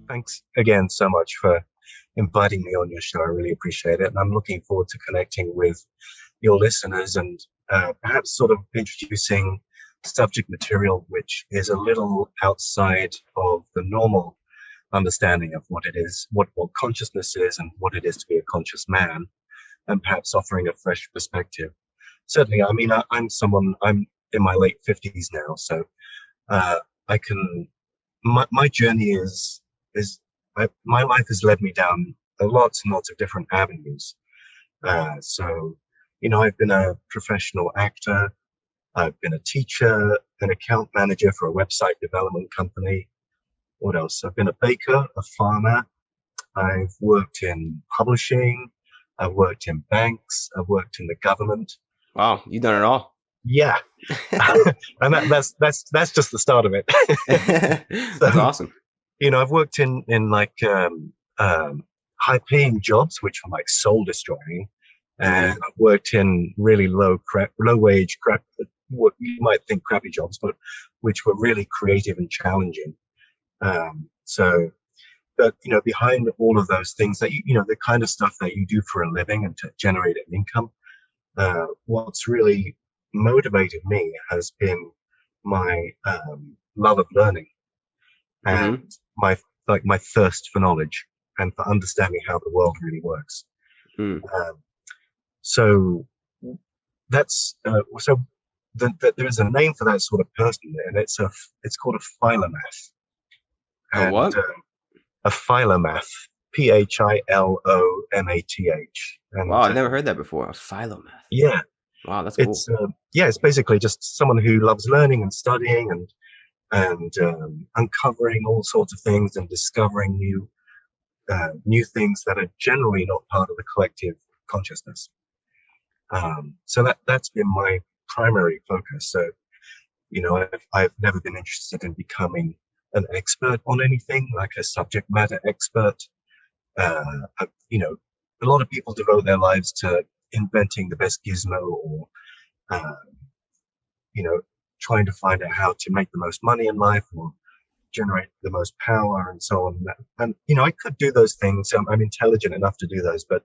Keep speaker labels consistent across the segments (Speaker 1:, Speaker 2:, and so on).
Speaker 1: Thanks again so much for inviting me on your show. I really appreciate it. And I'm looking forward to connecting with your listeners and perhaps sort of introducing subject material which is a little outside of the normal understanding of what it is, what consciousness is, and what it is to be a conscious man, and perhaps offering a fresh perspective. Certainly, I mean, I'm in my late 50s now, so uh, I can, my journey my life has led me down lots and lots of different avenues. So, I've been a professional actor, I've been a teacher, an account manager for a website development company. What else? I've been a baker, a farmer. I've worked in publishing. I've worked in banks. I've worked in the government.
Speaker 2: Wow, you've done it all.
Speaker 1: Yeah, and that's just the start of it.
Speaker 2: That's
Speaker 1: So,
Speaker 2: awesome.
Speaker 1: I've worked in like high paying jobs, which were like soul destroying, and
Speaker 2: Mm-hmm.
Speaker 1: I've worked in really low wage what you might think crappy jobs, but which were really creative and challenging. So, but behind all of those things that the kind of stuff that you do for a living and to generate an income, what's really motivated me has been my love of learning
Speaker 2: Mm-hmm.
Speaker 1: and my thirst for knowledge and for understanding how the world really works.
Speaker 2: Mm.
Speaker 1: Um, so that's so there is a name for that sort of person, and it's called a philomath,
Speaker 2: A
Speaker 1: and
Speaker 2: what?
Speaker 1: a philomath, Philomath,
Speaker 2: Wow,
Speaker 1: and
Speaker 2: I've never heard that before. A philomath.
Speaker 1: yeah,
Speaker 2: Wow, that's cool.
Speaker 1: it's basically just someone who loves learning and studying and uncovering all sorts of things and discovering new things that are generally not part of the collective consciousness. So that's been my primary focus. So I've never been interested in becoming an expert on anything, like a subject matter expert. A lot of people devote their lives to inventing the best gizmo or uh, you know trying to find out how to make the most money in life or generate the most power and so on. And I could do those things. I'm intelligent enough to do those, but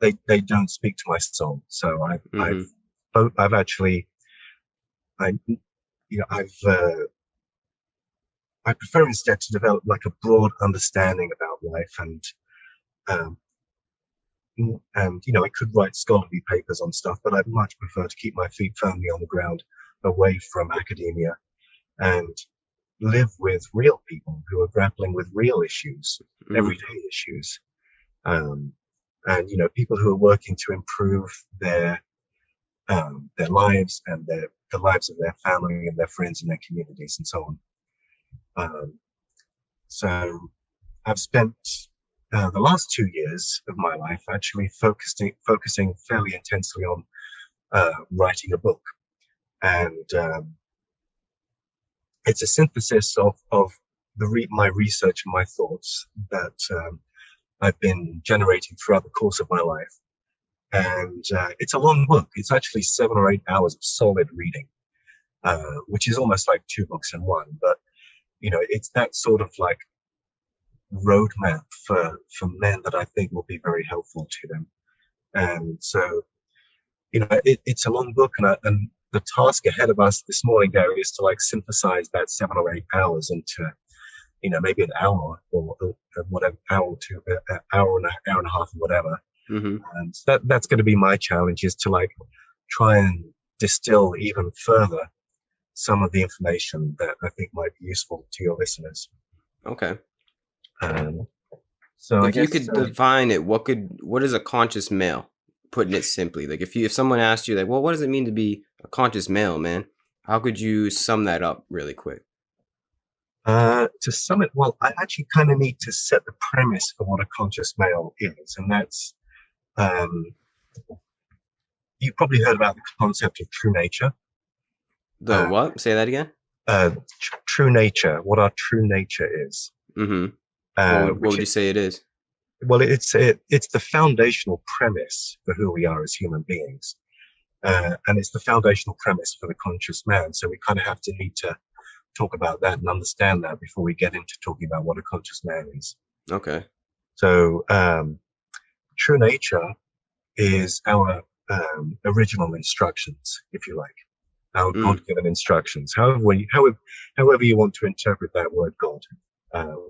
Speaker 1: they don't speak to my soul. So
Speaker 2: Mm-hmm.
Speaker 1: I've actually I I prefer instead to develop like a broad understanding about life um, I could write scholarly papers on stuff, but I'd much prefer to keep my feet firmly on the ground, away from academia, and live with real people who are grappling with real issues,
Speaker 2: Mm.
Speaker 1: everyday issues, um, and people who are working to improve their lives and the lives of their family and their friends and their communities and so on. Um, so I've spent the last 2 years of my life actually focusing fairly intensely on writing a book, and it's a synthesis of my research and my thoughts that I've been generating throughout the course of my life. And it's a long book. It's actually 7 or 8 hours of solid reading, which is almost like two books in one. But it's that sort of like roadmap for men that I think will be very helpful to them. And so it's a long book, and the task ahead of us this morning, Gary, is to like synthesize that 7 or 8 hours into maybe an hour or whatever, hour or two, hour and hour and a half, or whatever.
Speaker 2: Mm-hmm.
Speaker 1: And that's going to be my challenge, is to like try and distill even further some of the information that I think might be useful to your listeners.
Speaker 2: Okay.
Speaker 1: Um, so I
Speaker 2: If you
Speaker 1: guess
Speaker 2: could define it, what is a conscious male? Putting it simply, like if someone asked you, like, well, what does it mean to be a conscious male, man? How could you sum that up really quick?
Speaker 1: to sum it, well, I actually kind of need to set the premise for what a conscious male is, and that's um, you've probably heard about the concept of true nature.
Speaker 2: The
Speaker 1: Uh,
Speaker 2: what? Say that again.
Speaker 1: True nature, what our true nature is,
Speaker 2: Mm-hmm. What
Speaker 1: which
Speaker 2: would you say it is?
Speaker 1: well, it's the foundational premise for who we are as human beings, and it's the foundational premise for the conscious man. So we kind of have to need to talk about that and understand that before we get into talking about what a conscious man is.
Speaker 2: Okay.
Speaker 1: So, true nature is our original instructions, if you like, our God-given instructions. However you want to interpret that word God,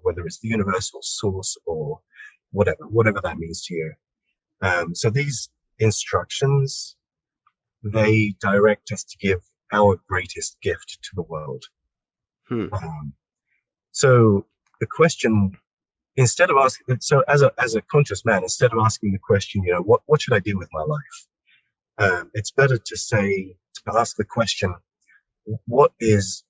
Speaker 1: whether it's the universal source or whatever that means to you. So these instructions, they direct us to give our greatest gift to the world. So the question, instead of asking, so as a conscious man, instead of asking the question, what should I do with my life? It's better to ask the question, what is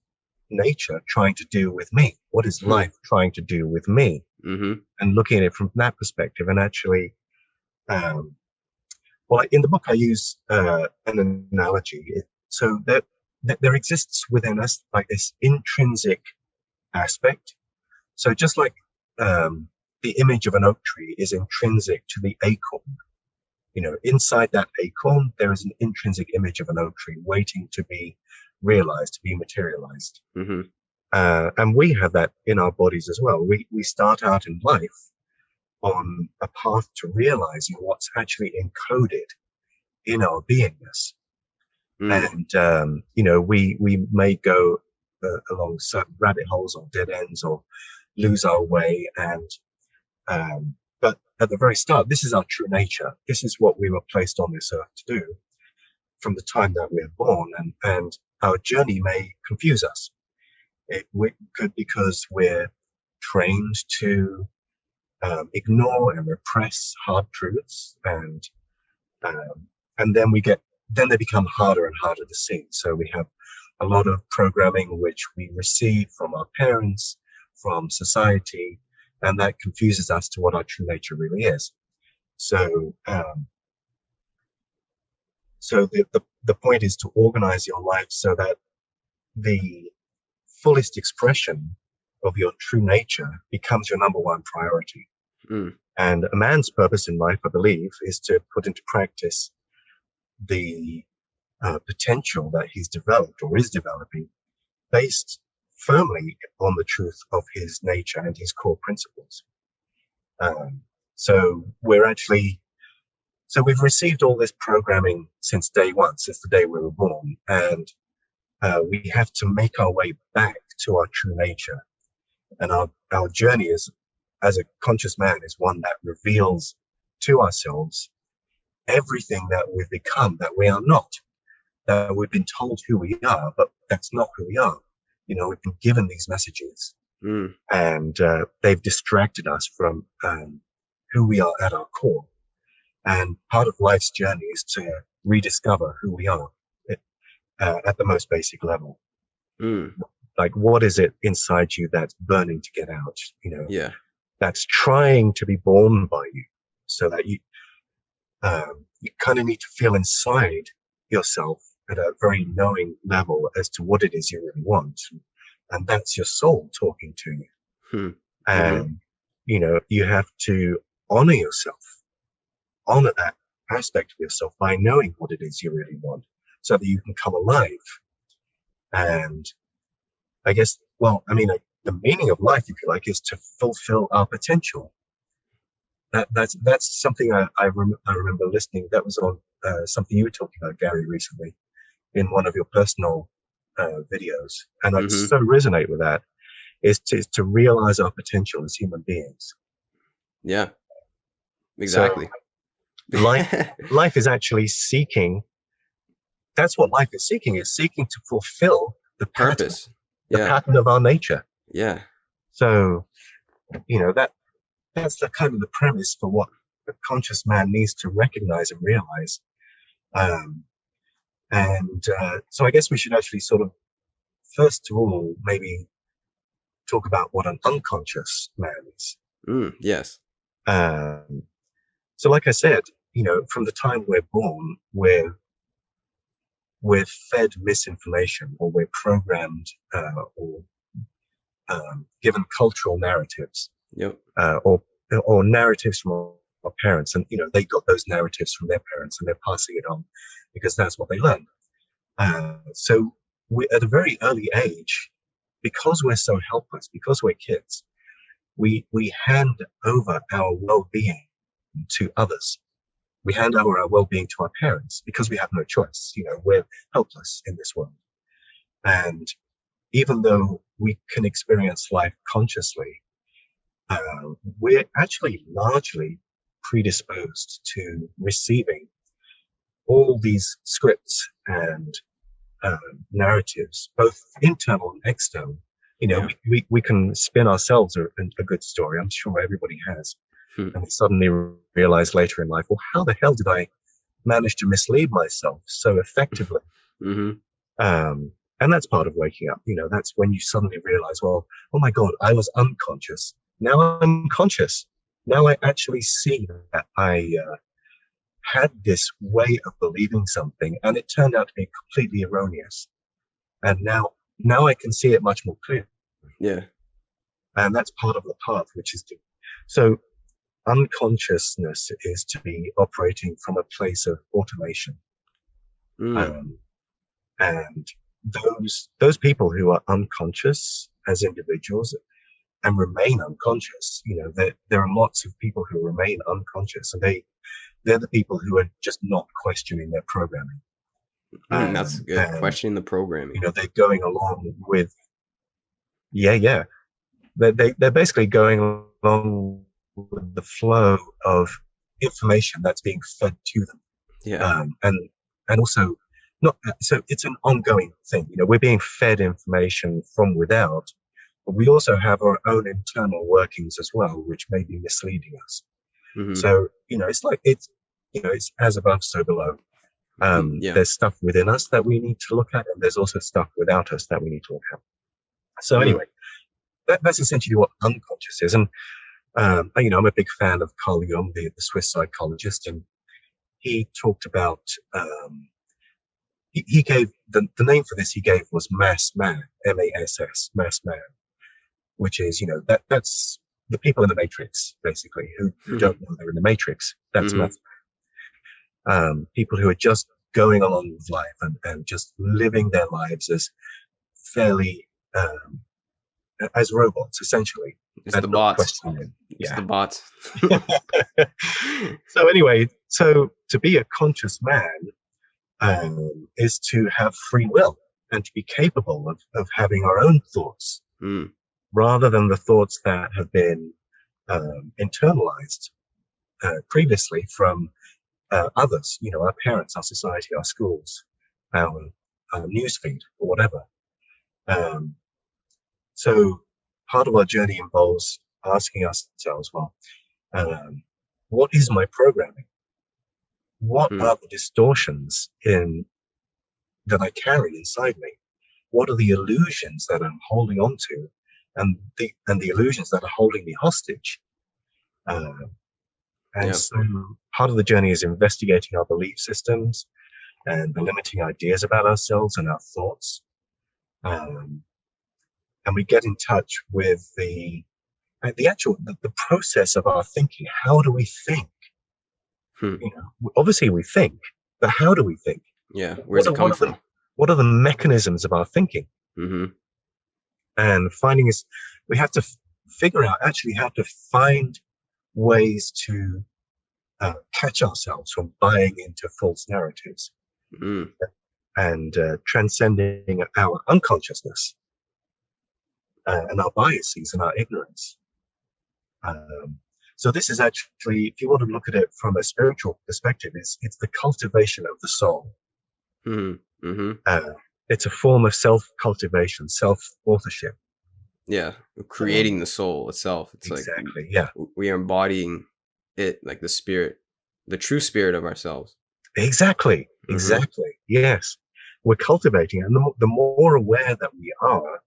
Speaker 1: nature trying to do with me? What is life trying to do with me? And looking at it from that perspective, and actually, well, in the book I use an analogy. So that there exists within us like this intrinsic aspect. So just like the image of an oak tree is intrinsic to the acorn, inside that acorn there is an intrinsic image of an oak tree waiting to be realized, to be materialized. And we have that in our bodies as well. We start out in life on a path to realizing what's actually encoded in our beingness. And we may go along certain rabbit holes or dead ends or lose our way, and but at the very start, this is our true nature. This is what we were placed on this earth to do from the time that we're born, and our journey may confuse us. It could, because we're trained to ignore and repress hard truths, and then they become harder and harder to see. So we have a lot of programming which we receive from our parents, from society, and that confuses us to what our true nature really is. So the point is to organize your life so that the fullest expression of your true nature becomes your number one priority. And a man's purpose in life, I believe, is to put into practice the potential that he's developed or is developing based firmly on the truth of his nature and his core principles. So we've received all this programming since day one, since the day we were born, and we have to make our way back to our true nature. And our journey as a conscious man is one that reveals to ourselves everything that we've become, that we are not, that we've been told who we are, but that's not who we are. We've been given these messages, and they've distracted us from who we are at our core. And part of life's journey is to rediscover who we are at the most basic level. Like, what is it inside you that's burning to get out? That's trying to be born by you, so that you kind of need to feel inside yourself at a very knowing level as to what it is you really want. And that's your soul talking to you. And, you have to honor yourself, honor that aspect of yourself by knowing what it is you really want, so that you can come alive. And I guess, the meaning of life, if you like, is to fulfill our potential. That's something I remember listening. That was on something you were talking about, Gary, recently in one of your personal videos, and I so resonate with that. Is to realize our potential as human beings.
Speaker 2: Yeah, exactly.
Speaker 1: So life is actually seeking. That's what life is seeking. It's seeking to fulfill the
Speaker 2: purpose,
Speaker 1: pattern of our nature.
Speaker 2: Yeah. So,
Speaker 1: that's the kind of the premise for what the conscious man needs to recognize and realize. So I guess we should actually sort of, first of all, maybe talk about what an unconscious man is.
Speaker 2: Yes.
Speaker 1: So like I said, from the time we're born, we're fed misinformation, or we're programmed, or given cultural narratives, or narratives from our parents, and they got those narratives from their parents, and they're passing it on because that's what they learned. So we, at a very early age, because we're so helpless, because we're kids, we hand over our well-being to others. We hand over our well-being to our parents because we have no choice. We're helpless in this world. And even though we can experience life consciously, we're actually largely predisposed to receiving all these scripts and narratives, both internal and external.
Speaker 2: Yeah.
Speaker 1: We can spin ourselves a good story. I'm sure everybody has. And we suddenly realize later in life, well, how the hell did I manage to mislead myself so effectively? And that's part of waking up. That's when you suddenly realize, well, oh my God, I was unconscious. Now I'm conscious. Now I actually see that I had this way of believing something, and it turned out to be completely erroneous. And now I can see it much more clearly.
Speaker 2: Yeah.
Speaker 1: And that's part of the path, which is so unconsciousness is to be operating from a place of automation. And those people who are unconscious as individuals and remain unconscious, there are lots of people who remain unconscious, and they're the people who are just not questioning their programming.
Speaker 2: That's good. Questioning the programming.
Speaker 1: They're going along with, they're basically going along with the flow of information that's being fed to them.
Speaker 2: Yeah.
Speaker 1: And also, so it's an ongoing thing. We're being fed information from without, but we also have our own internal workings as well, which may be misleading us. So, it's like, it's as above, so below. There's stuff within us that we need to look at, and there's also stuff without us that we need to look at. So anyway, that's essentially what unconscious is. And, I'm a big fan of Carl Jung, the Swiss psychologist, and he talked about, he gave the name for this he gave was mass man, MASS, mass man, which is, that's the people in the Matrix, basically, who don't know they're in the Matrix. That's mass man. People who are just going along with life and just living their lives as fairly, as robots, essentially.
Speaker 2: It's the bots. It's the bots.
Speaker 1: So anyway, so to be a conscious man is to have free will and to be capable of having our own thoughts rather than the thoughts that have been internalized previously from others, our parents, our society, our schools, our newsfeed, or whatever. So part of our journey involves asking ourselves, well, what is my programming? What are the distortions that I carry inside me? What are the illusions that I'm holding on to, and the illusions that are holding me hostage? So part of the journey is investigating our belief systems and the limiting ideas about ourselves and our thoughts. And we get in touch with the process of our thinking. How do we think? Obviously we think, but how do we think?
Speaker 2: Yeah, where's it come from?
Speaker 1: What are the mechanisms of our thinking? And finding is, we have to figure out actually how to find ways to catch ourselves from buying into false narratives and transcending our unconsciousness and our biases and our ignorance. So this is actually, if you want to look at it from a spiritual perspective, it's the cultivation of the soul. It's a form of self-cultivation, self-authorship.
Speaker 2: Yeah, creating the soul itself. It's
Speaker 1: exactly,
Speaker 2: we are embodying it, like the spirit, the true spirit of ourselves.
Speaker 1: Exactly, yes. We're cultivating, and the more aware that we are,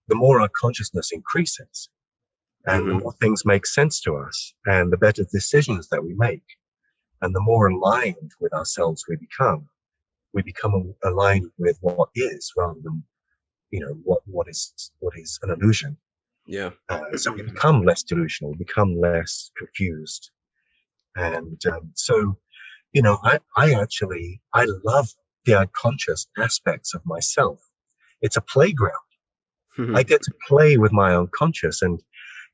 Speaker 1: the more our consciousness increases. And the more things make sense to us, and the better decisions that we make, and the more aligned with ourselves we become. We become aligned with what is, rather than, what is an illusion.
Speaker 2: Yeah.
Speaker 1: So we become less delusional, become less confused, and so, I love the unconscious aspects of myself. It's a playground. I get to play with my unconscious, and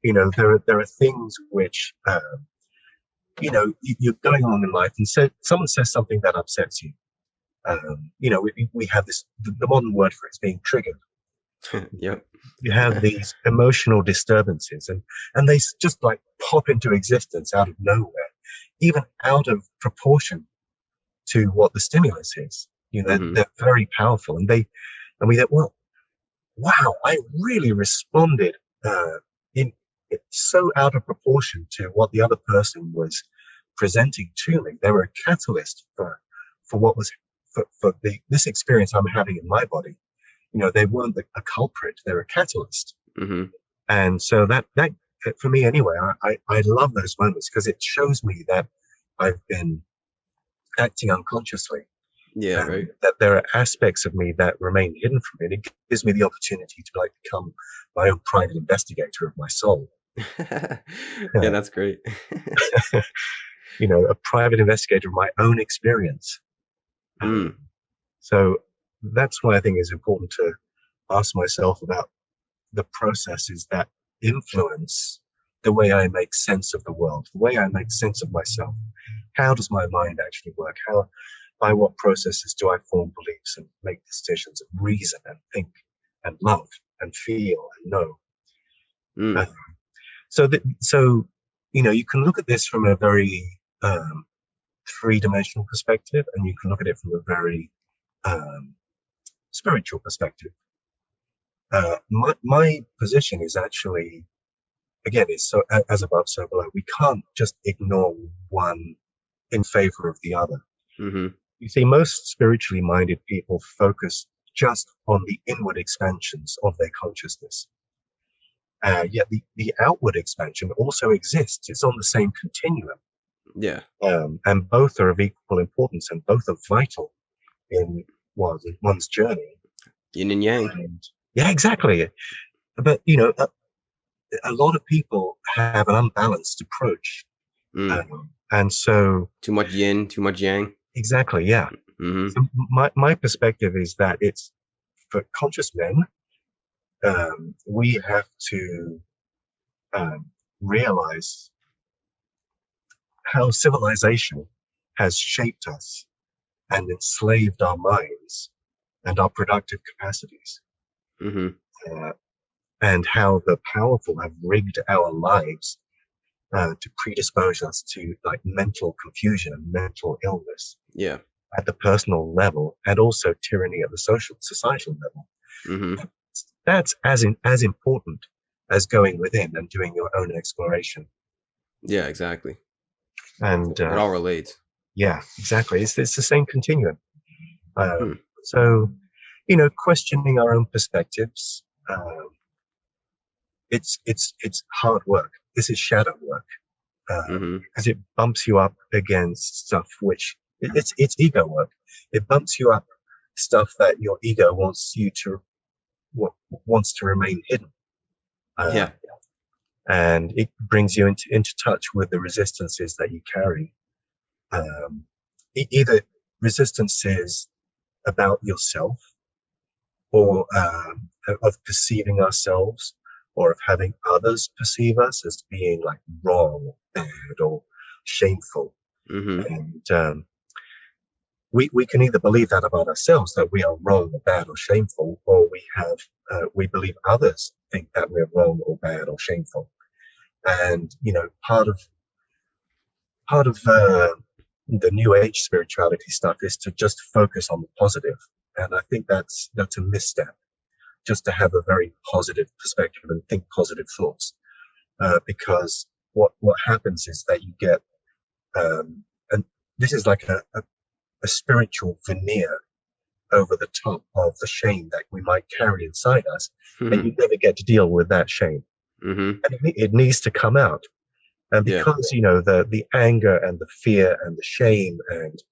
Speaker 1: there are things which you're going on in life, and someone says something that upsets you. We have the modern word for it is being triggered.
Speaker 2: Yep.
Speaker 1: You have these emotional disturbances, and they just like pop into existence out of nowhere, even out of proportion to what the stimulus is. They're very powerful, and we think, well, wow, I really responded in so out of proportion to what the other person was presenting to me. They were a catalyst for what was for this experience I'm having in my body. They weren't a culprit; they're a catalyst.
Speaker 2: Mm-hmm.
Speaker 1: And so that for me anyway, I love those moments because it shows me that I've been acting unconsciously.
Speaker 2: Yeah, right.
Speaker 1: That there are aspects of me that remain hidden from me. And it gives me the opportunity to become my own private investigator of my soul.
Speaker 2: Yeah, that's great.
Speaker 1: A private investigator of my own experience. So that's why I think it's important to ask myself about the processes that influence the way I make sense of the world, the way I make sense of myself. How does my mind actually work? By what processes do I form beliefs and make decisions and reason and think and love and feel and know? So you can look at this from a very three-dimensional perspective, and you can look at it from a very spiritual perspective. My position is actually, again, it's so as above, so below. We can't just ignore one in favor of the other.
Speaker 2: Mm-hmm.
Speaker 1: You see, most spiritually minded people focus just on the inward expansions of their consciousness. Yet the outward expansion also exists. It's on the same continuum.
Speaker 2: Yeah.
Speaker 1: And both are of equal importance, and both are vital in one's journey.
Speaker 2: Yin and yang.
Speaker 1: Yeah, exactly. But, a lot of people have an unbalanced approach. And so...
Speaker 2: Too much yin, too much yang.
Speaker 1: Exactly, yeah.
Speaker 2: Mm-hmm.
Speaker 1: So my perspective is that it's, for conscious men, we have to realize how civilization has shaped us and enslaved our minds and our productive capacities.
Speaker 2: Mm-hmm.
Speaker 1: And how the powerful have rigged our lives to predispose us to mental confusion and mental illness.
Speaker 2: Yeah.
Speaker 1: At the personal level, and also tyranny at the societal level.
Speaker 2: Mm-hmm.
Speaker 1: That's as important as going within and doing your own exploration.
Speaker 2: Yeah, exactly.
Speaker 1: And
Speaker 2: it all relates.
Speaker 1: Yeah, exactly. It's the same continuum. So, questioning our own perspectives. It's hard work. This is shadow work because it bumps you up against stuff which it's ego work. It bumps you up stuff that your ego wants to remain hidden. And it brings you into touch with the resistances that you carry. Either resistances about yourself, or of perceiving ourselves, or of having others perceive us as being wrong, bad, or shameful. And we can either believe that about ourselves, that we are wrong or bad or shameful, or we believe others think that we're wrong or bad or shameful. And part of the New Age spirituality stuff is to just focus on the positive, and I think that's a misstep. Just to have a very positive perspective and think positive thoughts, because what happens is that you get, and this is like a spiritual veneer over the top of the shame that we might carry inside us, and you never get to deal with that shame. And it needs to come out. And because the anger and the fear and the shame and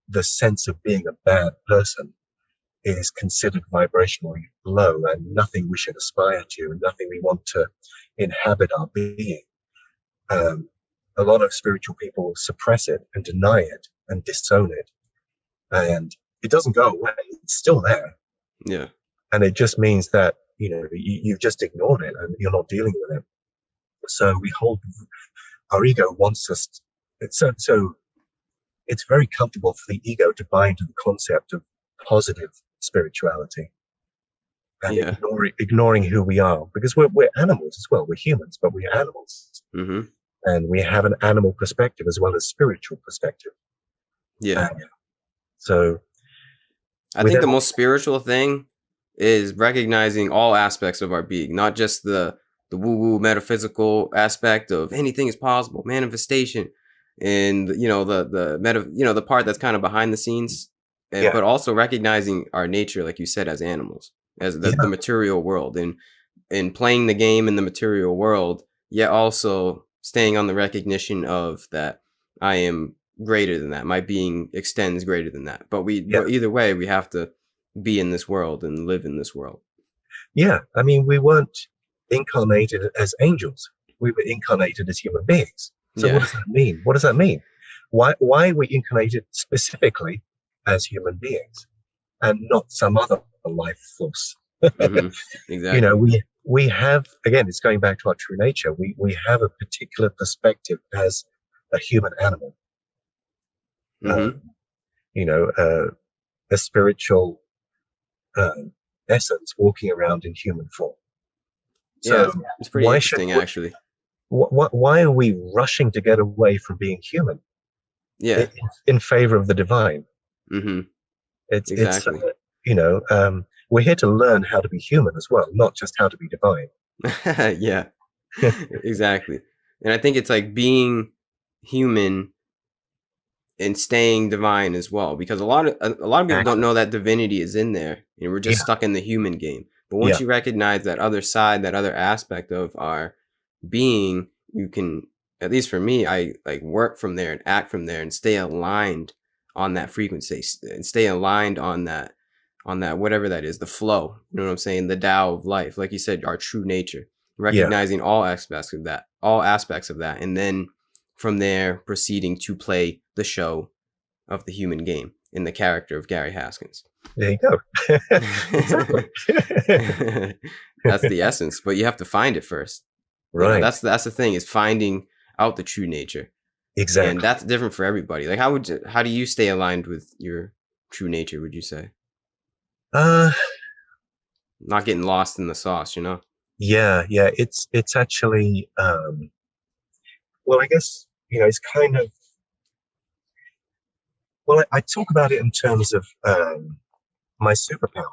Speaker 1: the sense of being a bad person is considered vibrationally low and nothing we should aspire to and nothing we want to inhabit our being, a lot of spiritual people suppress it and deny it and disown it, and it doesn't go away. It's still there.
Speaker 2: Yeah.
Speaker 1: And it just means that you've just ignored it and you're not dealing with it. So our ego wants us. So it's very comfortable for the ego to buy into the concept of positive spirituality and
Speaker 2: Yeah.
Speaker 1: ignoring who we are, because we're animals as well. We're humans, but we're animals,
Speaker 2: Mm-hmm.
Speaker 1: and we have an animal perspective as well as spiritual perspective.
Speaker 2: Yeah.
Speaker 1: So
Speaker 2: I think the most spiritual thing is recognizing all aspects of our being, not just the woo-woo metaphysical aspect of anything is possible, manifestation, and the part that's kind of behind the scenes, but also recognizing our nature, like you said, as animals, as the material world, and playing the game in the material world, yet also staying on the recognition of that I am greater than that. My being extends greater than that. But but either way, we have to be in this world and live in this world.
Speaker 1: Yeah. I mean, we weren't incarnated as angels. We were incarnated as human beings. So what does that mean? What does that mean? Why are we incarnated specifically as human beings and not some other life force?
Speaker 2: Mm-hmm. Exactly.
Speaker 1: We have, again, it's going back to our true nature. We have a particular perspective as a human animal.
Speaker 2: Mm-hmm.
Speaker 1: A spiritual essence walking around in human form. So
Speaker 2: it's pretty interesting, actually.
Speaker 1: Why are we rushing to get away from being human?
Speaker 2: Yeah.
Speaker 1: In favor of the divine.
Speaker 2: Mm-hmm.
Speaker 1: Exactly. We're here to learn how to be human as well, not just how to be divine.
Speaker 2: Yeah. Exactly. And I think it's like being human and staying divine as well, because a lot of people don't know that divinity is in there, and we're just stuck in the human game. But once you recognize that other side, that other aspect of our being, you can, at least for me, I like work from there and act from there and stay aligned on that frequency and stay aligned on that whatever that is, the flow, you know what I'm saying, the Tao of life, like you said, our true nature, recognizing all aspects of that, and then from there proceeding to play the show of the human game in the character of Gary Haskins.
Speaker 1: There you go. Exactly.
Speaker 2: That's the essence, but you have to find it first.
Speaker 1: Right.
Speaker 2: That's the thing, is finding out the true nature.
Speaker 1: Exactly.
Speaker 2: And that's different for everybody. Like how do you stay aligned with your true nature, would you say? Not getting lost in the sauce,
Speaker 1: Yeah. It's actually well, I guess, it's kind of, well, I talk about it in terms of my superpower.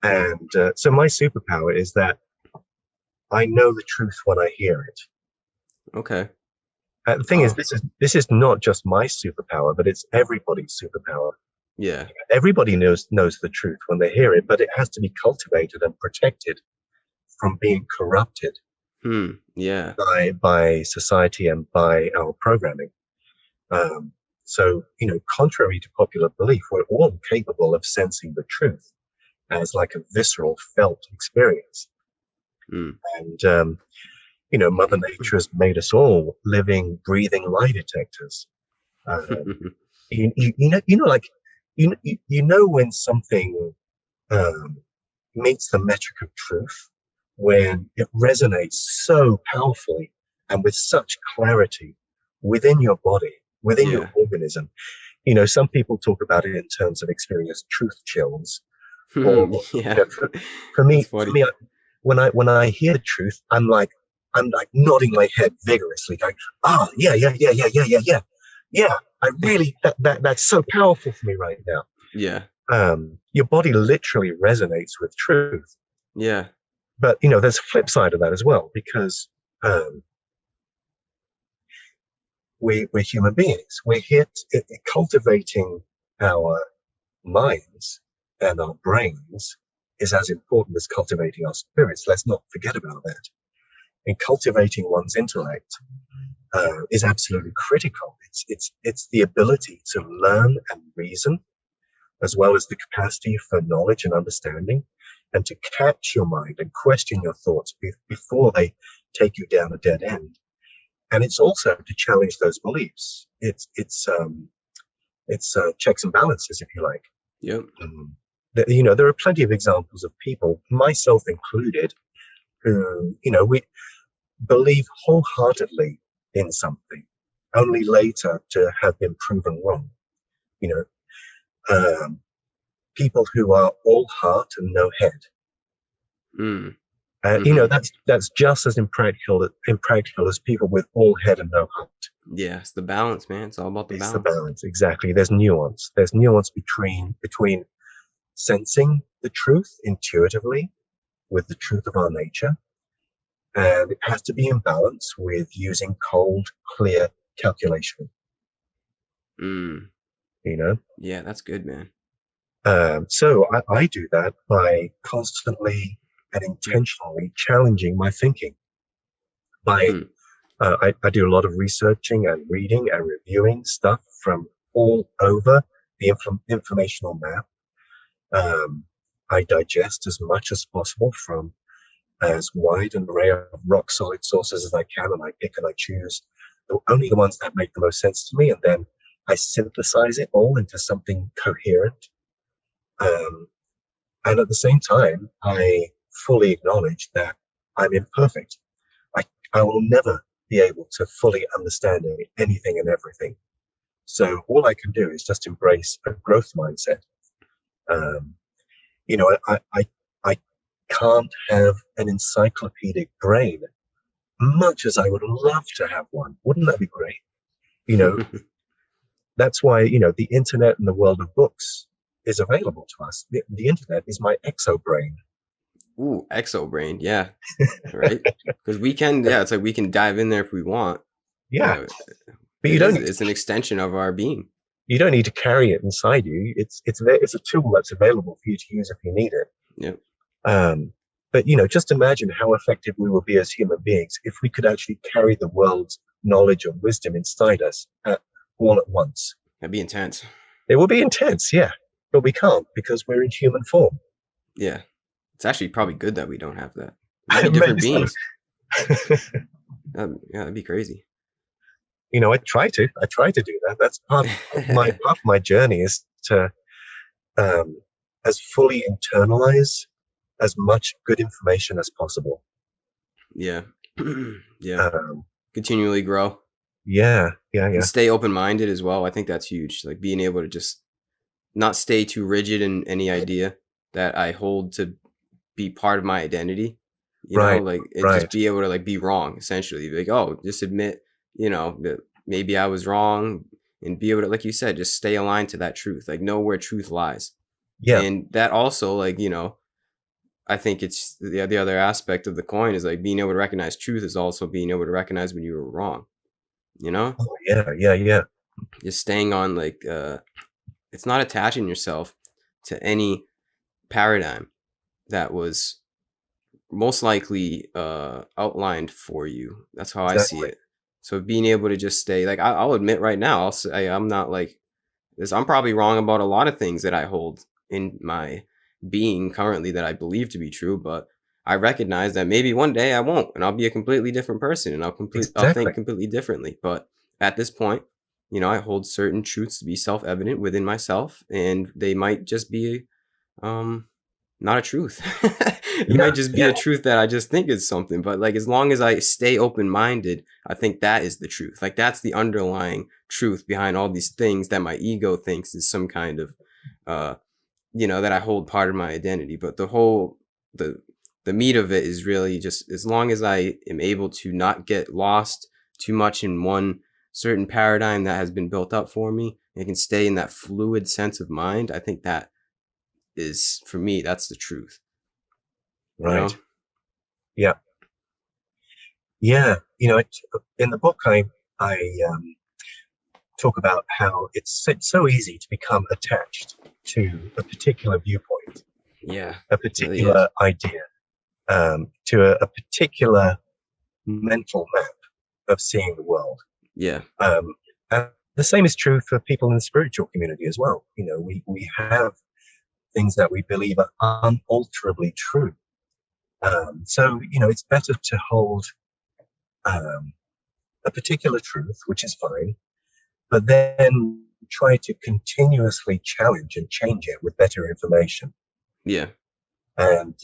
Speaker 1: And so my superpower is that I know the truth when I hear it.
Speaker 2: Okay.
Speaker 1: The thing is, this is not just my superpower, but it's everybody's superpower.
Speaker 2: Yeah.
Speaker 1: Everybody knows the truth when they hear it, but it has to be cultivated and protected from being corrupted.
Speaker 2: Yeah.
Speaker 1: By society and by our programming. So, contrary to popular belief, we're all capable of sensing the truth as like a visceral, felt experience. And, Mother Nature has made us all living, breathing lie detectors. When something meets the metric of truth, when it resonates so powerfully and with such clarity within your body, within your organism. Some people talk about it in terms of experiencing truth chills. Or, for me, when I hear the truth, I'm like nodding my head vigorously, going, yeah. I really, that's so powerful for me right now.
Speaker 2: Yeah.
Speaker 1: Your body literally resonates with truth.
Speaker 2: Yeah.
Speaker 1: But, there's a flip side of that as well, because we're human beings. We're here cultivating our minds and our brains is as important as cultivating our spirits. Let's not forget about that. And cultivating one's intellect is absolutely critical. It's the ability to learn and reason, as well as the capacity for knowledge and understanding, and to catch your mind and question your thoughts before they take you down a dead end. And it's also to challenge those beliefs. It's checks and balances, if you like.
Speaker 2: Yep.
Speaker 1: there are plenty of examples of people, myself included, who, we believe wholeheartedly in something, only later to have been proven wrong. You know, people who are all heart and no head.
Speaker 2: Mm.
Speaker 1: That's just as impractical as people with all head and no heart.
Speaker 2: Yeah, it's the balance, man. It's all about the
Speaker 1: It's
Speaker 2: balance.
Speaker 1: the balance, exactly. There's nuance. There's nuance between sensing the truth intuitively with the truth of our nature, and it has to be in balance with using cold, clear calculation.
Speaker 2: Mm. Yeah, that's good, man.
Speaker 1: So I do that by constantly and intentionally challenging my thinking. I do a lot of researching and reading and reviewing stuff from all over the informational map. I digest as much as possible from as wide an array of rock solid sources as I can, and I pick and I choose only the ones that make the most sense to me, and then I synthesize it all into something coherent. And at the same time, I fully acknowledge that I'm imperfect. I will never be able to fully understand anything and everything. So all I can do is just embrace a growth mindset. I can't have an encyclopedic brain, much as I would love to have one. Wouldn't that be great? That's why, the internet and the world of books is available to us. The internet is my exo brain.
Speaker 2: Ooh, exo brain. Yeah. Right. Because we can, it's like we can dive in there if we want.
Speaker 1: Yeah. But
Speaker 2: it's an extension of our being.
Speaker 1: You don't need to carry it inside you. It's a tool that's available for you to use if you need it.
Speaker 2: Yeah.
Speaker 1: But just imagine how effective we will be as human beings if we could actually carry the world's knowledge and wisdom inside us all at once.
Speaker 2: That'd be intense.
Speaker 1: It will be intense, yeah. But we can't because we're in human form.
Speaker 2: Yeah. It's actually probably good that we don't have that. We'd be different beings. That'd be crazy.
Speaker 1: I try to do that. That's part of my journey is to as fully internalize as much good information as possible.
Speaker 2: Yeah. Yeah. Continually grow.
Speaker 1: Yeah.
Speaker 2: And stay open-minded as well. I think that's huge. Like being able to just not stay too rigid in any idea that I hold to be part of my identity. Just be able to like be wrong, essentially. Like, oh, just admit, that maybe I was wrong, and be able to, like you said, just stay aligned to that truth. Like know where truth lies.
Speaker 1: Yeah.
Speaker 2: And that also, like, I think it's the other aspect of the coin is like being able to recognize truth is also being able to recognize when you were wrong.
Speaker 1: Oh, yeah.
Speaker 2: Just staying on like it's not attaching yourself to any paradigm that was most likely outlined for you. That's how
Speaker 1: Exactly.
Speaker 2: I see it. So being able to just stay, like I'll admit right now, I'll say I'm not like this. I'm probably wrong about a lot of things that I hold in my being currently that I believe to be true, but I recognize that maybe one day I won't, and I'll be a completely different person, and I'll think completely differently. But at this point, I hold certain truths to be self-evident within myself, and they might just be not a truth. It might just be a truth that I just think is something. But like as long as I stay open-minded, I think that is the truth. Like that's the underlying truth behind all these things that my ego thinks is some kind of that I hold part of my identity. But the meat of it is really just as long as I am able to not get lost too much in one certain paradigm that has been built up for me, and can stay in that fluid sense of mind, I think that is, for me, that's the truth.
Speaker 1: Right. Yeah. In the book, I talk about how it's so easy to become attached to a particular viewpoint.
Speaker 2: Yeah.
Speaker 1: A particular idea, to a particular mental map of seeing the world.
Speaker 2: Yeah.
Speaker 1: And the same is true for people in the spiritual community as well. We have things that we believe are unalterably true. So it's better to hold a particular truth, which is fine, but then try to continuously challenge and change it with better information.
Speaker 2: Yeah.
Speaker 1: And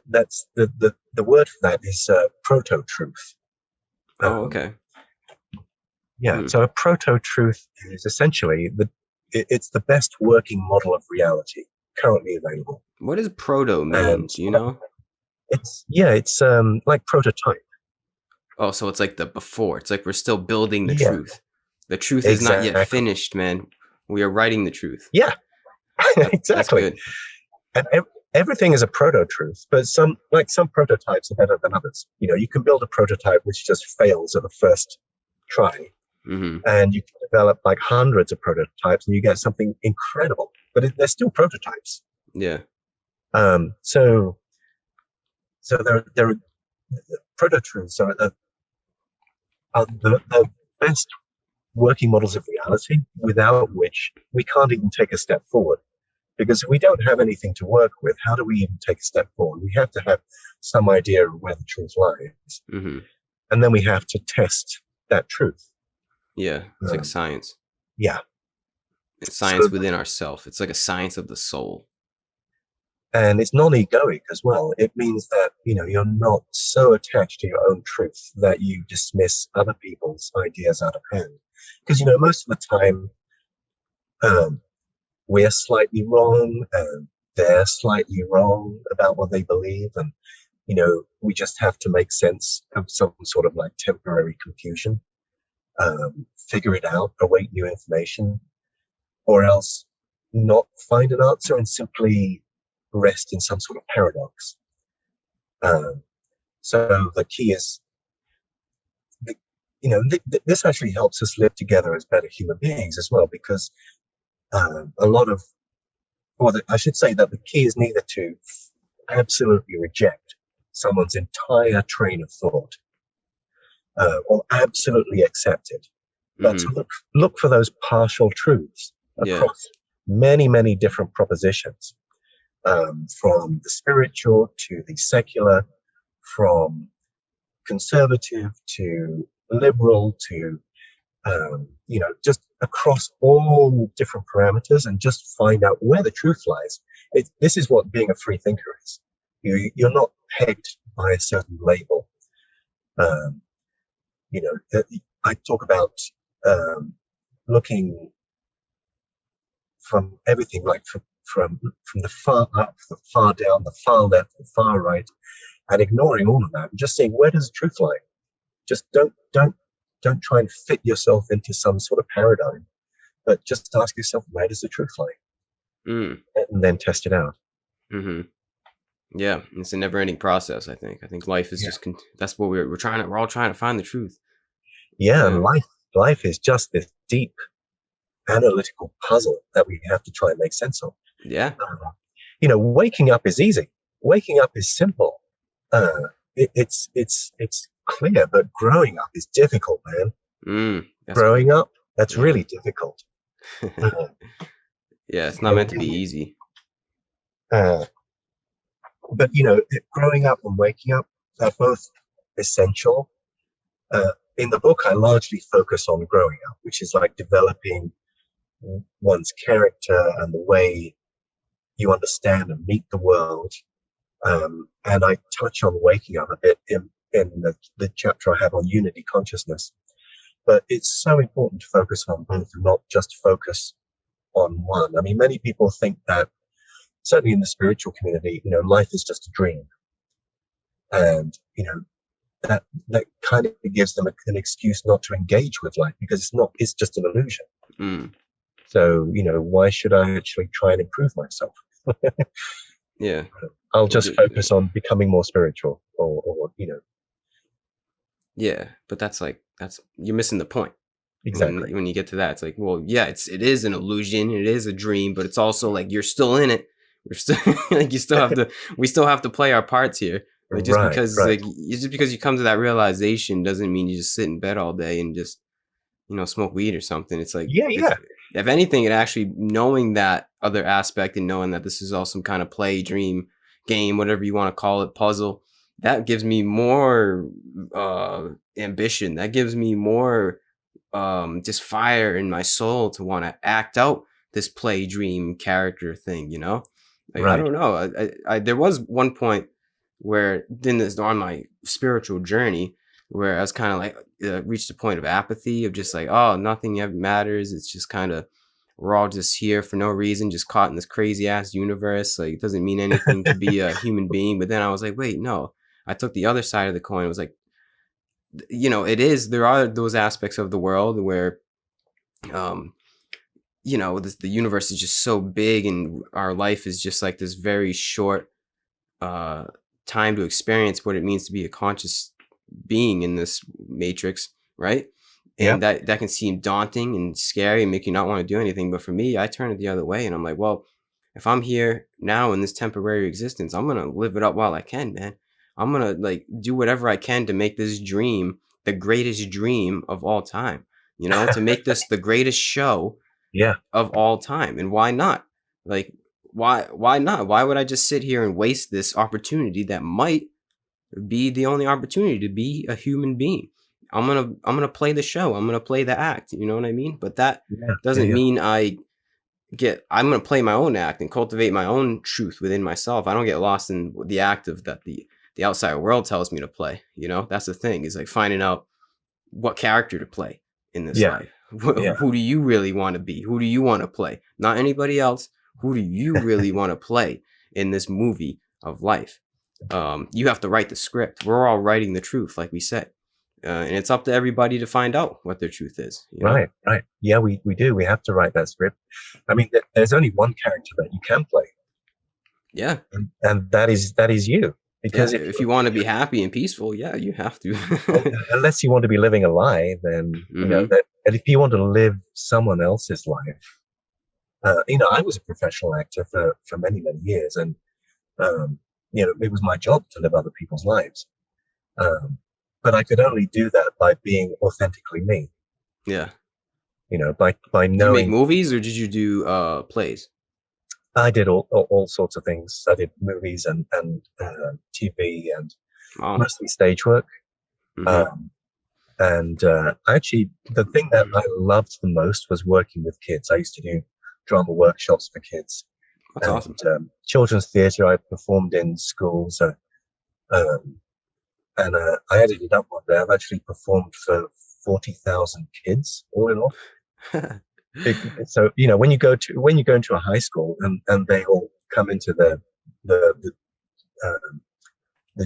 Speaker 1: that's the word for that is proto-truth.
Speaker 2: Oh, okay.
Speaker 1: Yeah,
Speaker 2: Hmm.
Speaker 1: so a proto-truth is essentially it's the best working model of reality currently available.
Speaker 2: What does proto mean?
Speaker 1: And
Speaker 2: Do you know?
Speaker 1: it's like prototype.
Speaker 2: Oh, so it's like the before. It's like we're still building the
Speaker 1: Yeah,
Speaker 2: truth. The truth is not yet
Speaker 1: exactly.
Speaker 2: finished, man. We are writing the truth.
Speaker 1: Yeah,
Speaker 2: That's
Speaker 1: exactly.
Speaker 2: good.
Speaker 1: And everything is a proto-truth, but some prototypes are better than others. You can build a prototype which just fails at the first try,
Speaker 2: Hmm.
Speaker 1: and you can develop like hundreds of prototypes, and you get something incredible. But they're still prototypes.
Speaker 2: Yeah.
Speaker 1: So there are proto-truths are the best working models of reality, without which we can't even take a step forward. Because if we don't have anything to work with, how do we even take a step forward? We have to have some idea of where the truth lies.
Speaker 2: Hmm.
Speaker 1: And then we have to test that truth.
Speaker 2: Yeah. It's like a
Speaker 1: Um,
Speaker 2: science.
Speaker 1: yeah.
Speaker 2: It's science
Speaker 1: So,
Speaker 2: within ourself. It's like a science of the soul.
Speaker 1: and it's non-egoic as well. It means that, you're not so attached to your own truth that you dismiss other people's ideas out of hand. Because, most of the time, we're slightly wrong and they're slightly wrong about what they believe. And, we just have to make sense of some sort of like temporary confusion, figure it out, await new information, or else not find an answer and simply rest in some sort of paradox. Um, so the key is, this actually helps us live together as better human beings as well, because a lot of, I should say that the key is neither to absolutely reject someone's entire train of thought, or absolutely accept it, but
Speaker 2: Hmm.
Speaker 1: to look for those partial truths
Speaker 2: Yeah.
Speaker 1: across many, many different propositions, from the spiritual to the secular, from conservative to liberal to, just across all different parameters, and just find out where the truth lies. This is what being a free thinker is. You're not pegged by a certain label. Um, I talk about looking from everything, like from the far up, the far down, the far left, the far right, and ignoring all of that, and just saying, where does the truth lie? Just don't try and fit yourself into some sort of paradigm, but just ask yourself, where does the truth lie,
Speaker 2: Mm.
Speaker 1: and then test it out.
Speaker 2: Hmm. Yeah. It's a never-ending process. I think life is
Speaker 1: Yeah,
Speaker 2: just. That's what we're trying to. We're all trying to find the truth.
Speaker 1: yeah.
Speaker 2: Yeah.
Speaker 1: Life is just this deep analytical puzzle that we have to try and make sense of.
Speaker 2: Yeah.
Speaker 1: Waking up is easy. Waking up is simple. It's clear, but growing up is difficult, man.
Speaker 2: That's good.
Speaker 1: Growing up, that's
Speaker 2: Yeah.
Speaker 1: really difficult. Uh,
Speaker 2: Yeah. It's
Speaker 1: you
Speaker 2: not
Speaker 1: know,
Speaker 2: meant to be easy.
Speaker 1: uh, but growing up and waking up are both essential. In the book, I largely focus on growing up, which is like developing one's character and the way you understand and meet the world. And I touch on waking up a bit in the chapter I have on unity consciousness. But it's so important to focus on both and not just focus on one. I mean, many people think that, certainly in the spiritual community, life is just a dream. And, that kind of gives them an excuse not to engage with life, because it's just an illusion.
Speaker 2: Mm.
Speaker 1: So, why should I actually try and improve myself?
Speaker 2: Yeah.
Speaker 1: I'll
Speaker 2: Well,
Speaker 1: just focus on becoming more spiritual, or
Speaker 2: yeah. But that's you're missing the point.
Speaker 1: exactly.
Speaker 2: When you get to that, it's like, well, yeah, it is an illusion, it is a dream, but it's also like you're still in it. You're still like we still have to play our parts here. Like
Speaker 1: Right, right.
Speaker 2: just because you come to that realization doesn't mean you just sit in bed all day and just smoke weed or something. It's like
Speaker 1: Yeah,
Speaker 2: it's
Speaker 1: yeah.
Speaker 2: if anything, it actually knowing that other aspect and knowing that this is all some kind of play, dream, game, whatever you want to call it, puzzle, that gives me more ambition. That gives me more just fire in my soul to want to act out this play dream character thing, you know? Like, I
Speaker 1: Right.
Speaker 2: don't know. There was one point where on my spiritual journey where I was kind of like reached a point of apathy of just like, oh, nothing ever matters. It's just kind of we're all just here for no reason, just caught in this crazy ass universe. Like it doesn't mean anything to be a human being. But then I was like, wait, no. I took the other side of the coin. It was like, you know, there are those aspects of the world where um you know, the universe is just so big and our life is just like this very short uh time to experience what it means to be a conscious being in this matrix, right?
Speaker 1: Yeah.
Speaker 2: And that can seem daunting and scary and make you not want to do anything. But for me, I turn it the other way and I'm like, well, if I'm here now in this temporary existence, I'm gonna live it up while I can, man. I'm gonna like do whatever I can to make this dream the greatest dream of all time, you know, to make this the greatest show
Speaker 1: Yeah.
Speaker 2: of all time. And why not? Like, why not? Why would I just sit here and waste this opportunity that might be the only opportunity to be a human being? I'm gonna play the show. I'm gonna play the act. You know what I mean? But that
Speaker 1: Yeah.
Speaker 2: doesn't
Speaker 1: Yeah.
Speaker 2: mean I'm gonna play my own act and cultivate my own truth within myself. I don't get lost in the act of that the outside world tells me to play. You know, that's the thing, is like finding out what character to play in this
Speaker 1: Yeah.
Speaker 2: life.
Speaker 1: Yeah.
Speaker 2: Who do you really want to be? Who do you want to play? Not anybody else. Who do you really want to play in this movie of life? You have to write the script. We're all writing the truth, like we said. And it's up to everybody to find out what their truth is. You know?
Speaker 1: Right. Yeah, we do. We have to write that script. I mean, there's only one character that you can play.
Speaker 2: Yeah.
Speaker 1: And that is you. Because
Speaker 2: if you want to be happy and peaceful, yeah, you have to.
Speaker 1: unless you want to be living a lie, then you know that. And if you want to live someone else's life, you know, I was a professional actor for many years, and you know, it was my job to live other people's lives. But I could only do that by being authentically me.
Speaker 2: Yeah.
Speaker 1: You know, by knowing.
Speaker 2: Did you make movies or did you do plays?
Speaker 1: I did all sorts of things. I did movies and TV and mostly stage work. And actually, the thing that I loved the most was working with kids. I used to do drama workshops for kids.
Speaker 2: That's awesome.
Speaker 1: Children's theatre. I performed in schools. And I added it up one day. I've actually performed for 40,000 kids, all in all. So you know, when you go into a high school and they all come into the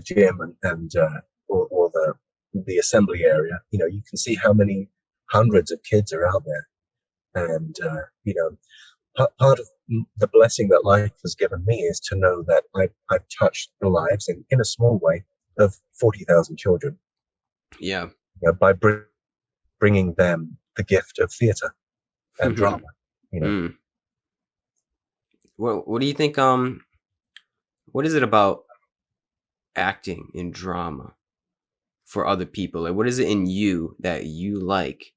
Speaker 1: gym or the assembly area, you know, you can see how many hundreds of kids are out there. And you know, part of the blessing that life has given me is to know that I've touched the lives in a small way of 40,000 children.
Speaker 2: Yeah.
Speaker 1: You know, by bringing them the gift of theatre and drama, you know.
Speaker 2: Well, what do you think? What is it about acting in drama for other people? Like, what is it in you that you like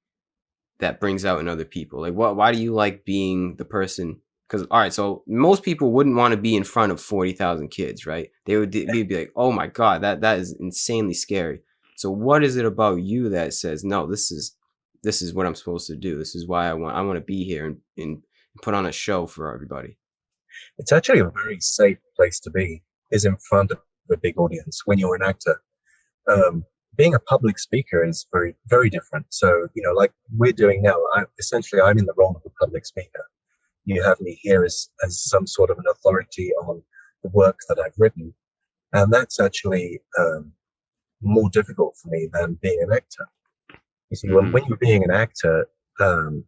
Speaker 2: that brings out in other people? Like, why do you like being the person? Because all right, so most people wouldn't want to be in front of 40,000 kids, right? They'd be like, oh my god, that is insanely scary. So what is it about you that says, no, this is what I'm supposed to do. This is why I want to be here and put on a show for everybody.
Speaker 1: It's actually a very safe place to be, is in front of a big audience when you're an actor. Being a public speaker is very, very different. So, you know, like we're doing now, I'm in the role of a public speaker. You have me here as some sort of an authority on the work that I've written. And that's actually more difficult for me than being an actor. You see, when you're being an actor,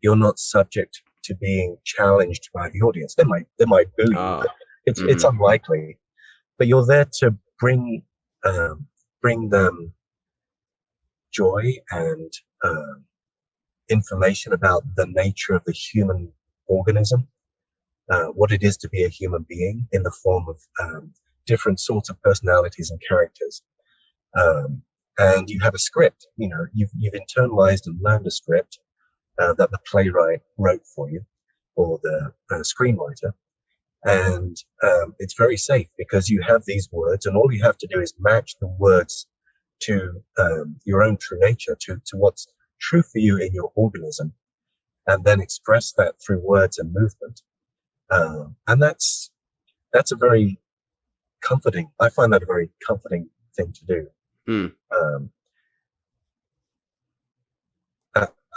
Speaker 1: you're not subject to being challenged by the audience. They might boo you. But it's unlikely. But you're there to bring them joy and information about the nature of the human organism, what it is to be a human being in the form of different sorts of personalities and characters. And you have a script, you know, you've internalized and learned a script that the playwright wrote for you, or the screenwriter. And it's very safe because you have these words, and all you have to do is match the words to your own true nature, to what's true for you in your organism. and then express that through words and movement. And that's a very comforting. I find that a very comforting thing to do.
Speaker 2: Mm.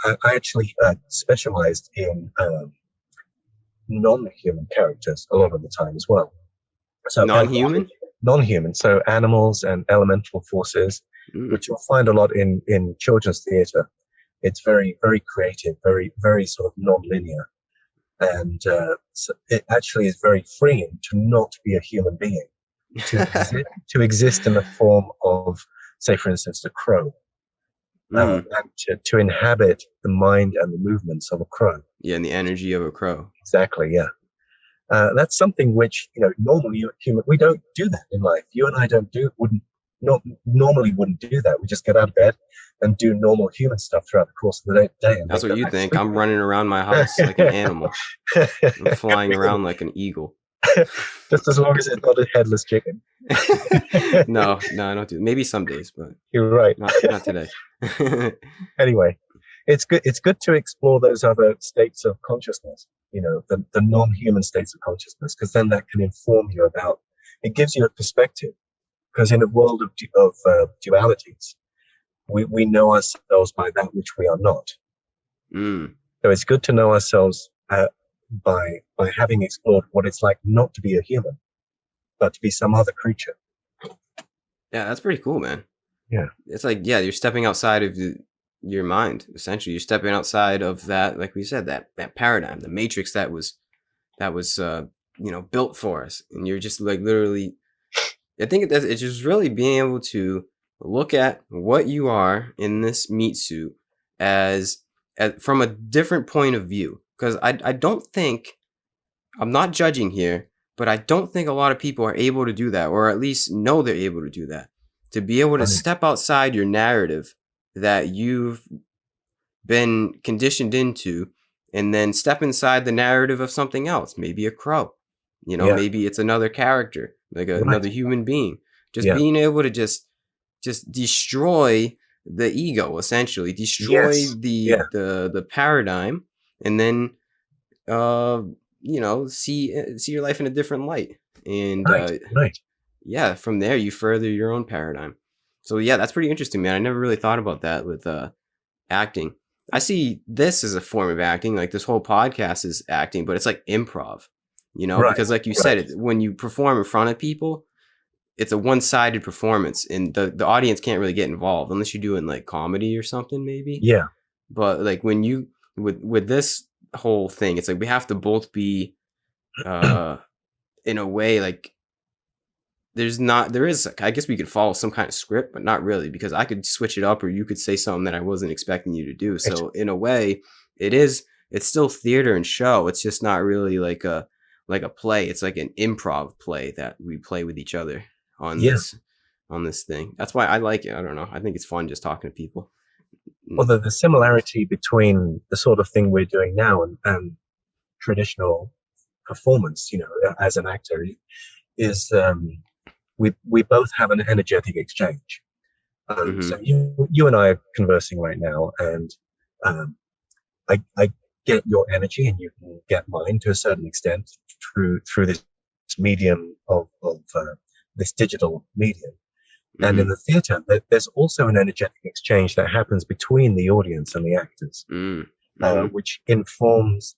Speaker 1: I actually specialized in non-human characters a lot of the time as well. So
Speaker 2: Non-human?
Speaker 1: Non-human, so animals and elemental forces, which you'll find a lot in children's theatre. It's very, very creative, very, very sort of non-linear. And so it actually is very freeing to not be a human being, to exist in the form of, say, for instance, a crow, and to inhabit the mind and the movements of a crow.
Speaker 2: Yeah, and the energy of a crow.
Speaker 1: Exactly, yeah. That's something which, normally we don't do that in life. You and I normally wouldn't do that. We just get out of bed and do normal human stuff throughout the course of the day.
Speaker 2: That's what you think. I'm running around my house like an animal. I'm flying around like an eagle.
Speaker 1: Just as long as it's not a headless chicken.
Speaker 2: No, I don't do it. Maybe some days, but
Speaker 1: you're right.
Speaker 2: Not today.
Speaker 1: Anyway, it's good to explore those other states of consciousness, the non-human states of consciousness, because then that can inform you it gives you a perspective. Because in a world of dualities, we know ourselves by that which we are not. So it's good to know ourselves by having explored what it's like not to be a human, but to be some other creature.
Speaker 2: Yeah, that's pretty cool, man.
Speaker 1: Yeah.
Speaker 2: It's like, you're stepping outside of your mind, essentially. You're stepping outside of that, like we said, that paradigm, the matrix that was built for us. And you're just like literally, I think it's just really being able to look at what you are in this meat suit as from a different point of view. Because I don't think, I'm not judging here, but I don't think a lot of people are able to do that, or at least know they're able to do that. To be able to step outside your narrative that you've been conditioned into, and then step inside the narrative of something else, maybe a crow, maybe it's another character, like another human being. Just being able to just destroy the ego, essentially, destroy the paradigm, and then see your life in a different light. And
Speaker 1: right.
Speaker 2: Yeah, from there you further your own paradigm. So yeah, that's pretty interesting, man. I never really thought about that with acting. I see this as a form of acting. Like this whole podcast is acting, but it's like improv, because like you said, when you perform in front of people, it's a one-sided performance, and the audience can't really get involved unless you're doing like comedy or something, maybe. Yeah. But like when you with this whole thing, it's like we have to both be in a way, like there is, I guess we could follow some kind of script, but not really, because I could switch it up, or you could say something that I wasn't expecting you to do. So in a way, it's still theater and show. It's just not really like a play. It's like an improv play that we play with each other on this thing. That's why I like it. I don't know. I think it's fun just talking to people.
Speaker 1: Well, the similarity between the sort of thing we're doing now and traditional performance, as an actor, is we both have an energetic exchange. So you and I are conversing right now, and I get your energy, and you can get mine to a certain extent through this medium of this digital medium. And in the theater, there's also an energetic exchange that happens between the audience and the actors, which informs,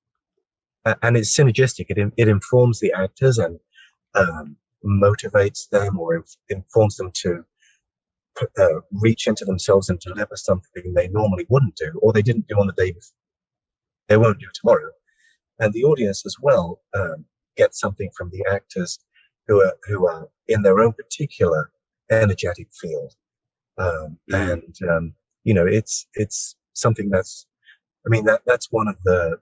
Speaker 1: and it's synergistic. It informs the actors and motivates them, or informs them to reach into themselves and deliver something they normally wouldn't do, or they didn't do on the day before. They won't do tomorrow. And the audience as well gets something from the actors who are in their own particular energetic field. It's something that's, that's one of the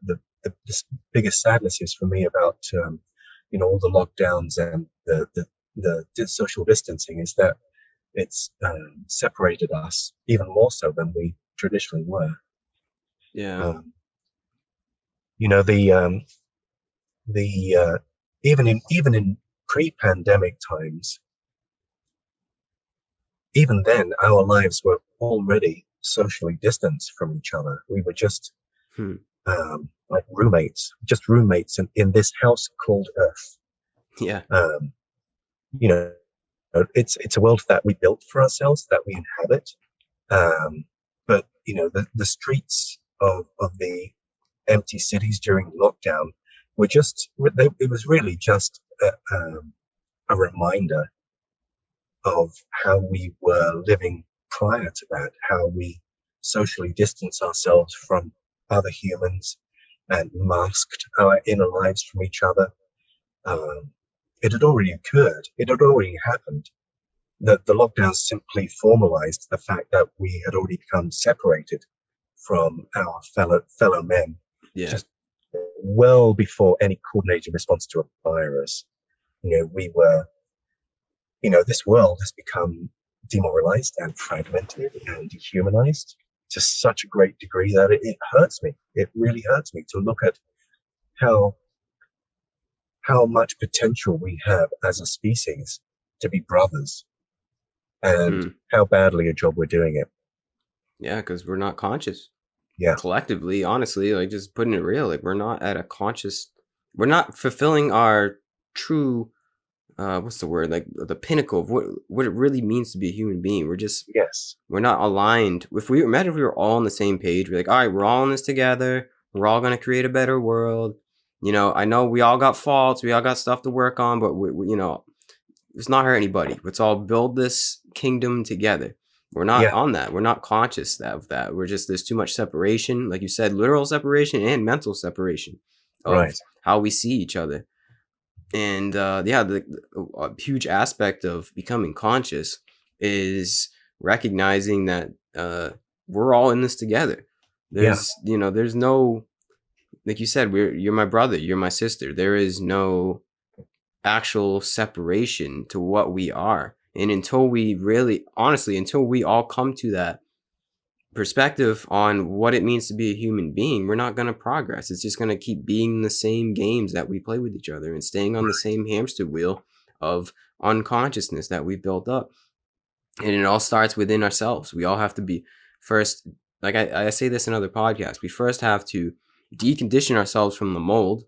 Speaker 1: biggest sadnesses for me about all the lockdowns and the social distancing, is that it's separated us even more so than we traditionally were. Even in pre-pandemic times, even then our lives were already socially distanced from each other. We were just like roommates, just roommates in this house called Earth.
Speaker 2: Yeah.
Speaker 1: You know, it's a world that we built for ourselves, that we inhabit. But you know, the streets of the empty cities during lockdown were it was really just a reminder of how we were living prior to that, how we socially distance ourselves from other humans and masked our inner lives from each other. It had already occurred. It had already happened. That the lockdown simply formalized the fact that we had already become separated from our fellow men,
Speaker 2: Yeah.
Speaker 1: just well before any coordinated response to a virus. You know, we were, you know, this world has become demoralized and fragmented and dehumanized to such a great degree that it hurts me. It really hurts me to look at how much potential we have as a species to be brothers, and how badly a job we're doing it.
Speaker 2: Yeah, because we're not conscious.
Speaker 1: Yeah.
Speaker 2: Collectively, honestly, like just putting it real, like we're not at a conscious, we're not fulfilling our true, what's the word? Like the pinnacle of what it really means to be a human being. We're not aligned. If we were all on the same page, we're like, all right, we're all in this together. We're all going to create a better world. You know, I know we all got faults. We all got stuff to work on, but we you know, it's not hurt anybody. Let's all build this kingdom together. We're not on that. We're not conscious of that. We're just, there's too much separation. Like you said, literal separation and mental separation of how we see each other. And the huge aspect of becoming conscious is recognizing that we're all in this together. There's, you know, there's no, like you said, you're my brother, you're my sister. There is no actual separation to what we are. And until we really, honestly, until we all come to that perspective on what it means to be a human being, we're not going to progress. It's just going to keep being the same games that we play with each other and staying on the same hamster wheel of unconsciousness that we built up. And it all starts within ourselves. We all have to be first, like I say this in other podcasts, we first have to decondition ourselves from the mold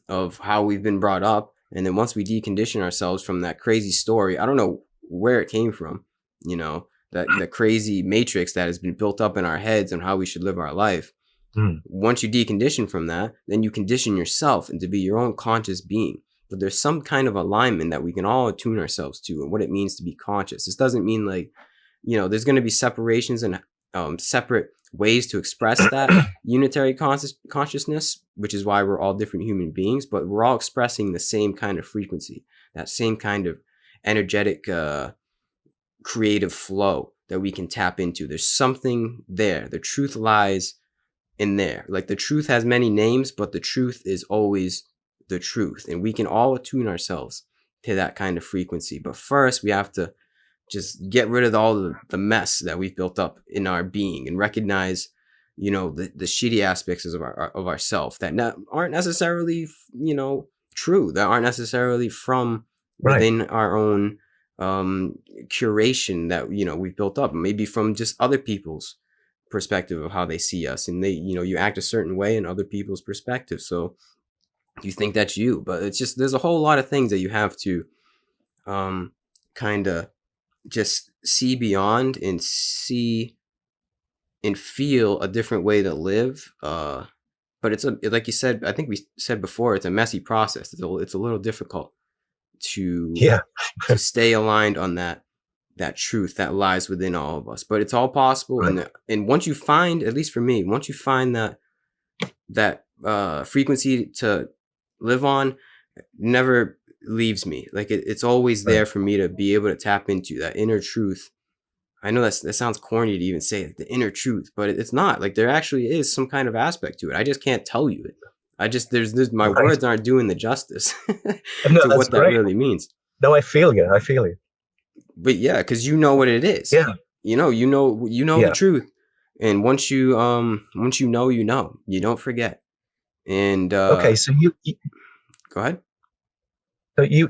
Speaker 2: of how we've been brought up. And then once we decondition ourselves from that crazy story, I don't know where it came from, you know, that the crazy matrix that has been built up in our heads on how we should live our life. Once you decondition from that, then you condition yourself into be your own conscious being. But there's some kind of alignment that we can all attune ourselves to and what it means to be conscious. This doesn't mean like, you know, there's going to be separations and separate ways to express that unitary consciousness, which is why we're all different human beings, but we're all expressing the same kind of frequency, that same kind of energetic, creative flow that we can tap into. There's something there. The truth lies in there. Like the truth has many names, but the truth is always the truth. And we can all attune ourselves to that kind of frequency. But first we have to just get rid of all the mess that we've built up in our being and recognize, you know, the shitty aspects of ourself that aren't necessarily, you know, true, that aren't necessarily from within our own curation that, you know, we've built up, maybe from just other people's perspective of how they see us. And they, you know, you act a certain way in other people's perspective. So you think that's you, but it's just, there's a whole lot of things that you have to kind of just see beyond and see and feel a different way to live. But it's like you said, I think we said before, it's a messy process. It's a little difficult to to stay aligned on that truth that lies within all of us. But it's all possible. And once you find, at least for me, once you find that frequency to live on, never leaves me. Like it's always there for me to be able to tap into that inner truth. I know that sounds corny to even say it, the inner truth, but it's not. Like there actually is some kind of aspect to it. I just can't tell you it. I just there's my words aren't doing the justice to what that really means.
Speaker 1: No, I feel you.
Speaker 2: But yeah, because you know what it is.
Speaker 1: Yeah.
Speaker 2: You know the truth. And once you know, you don't forget. And
Speaker 1: okay, so you
Speaker 2: go ahead.
Speaker 1: So you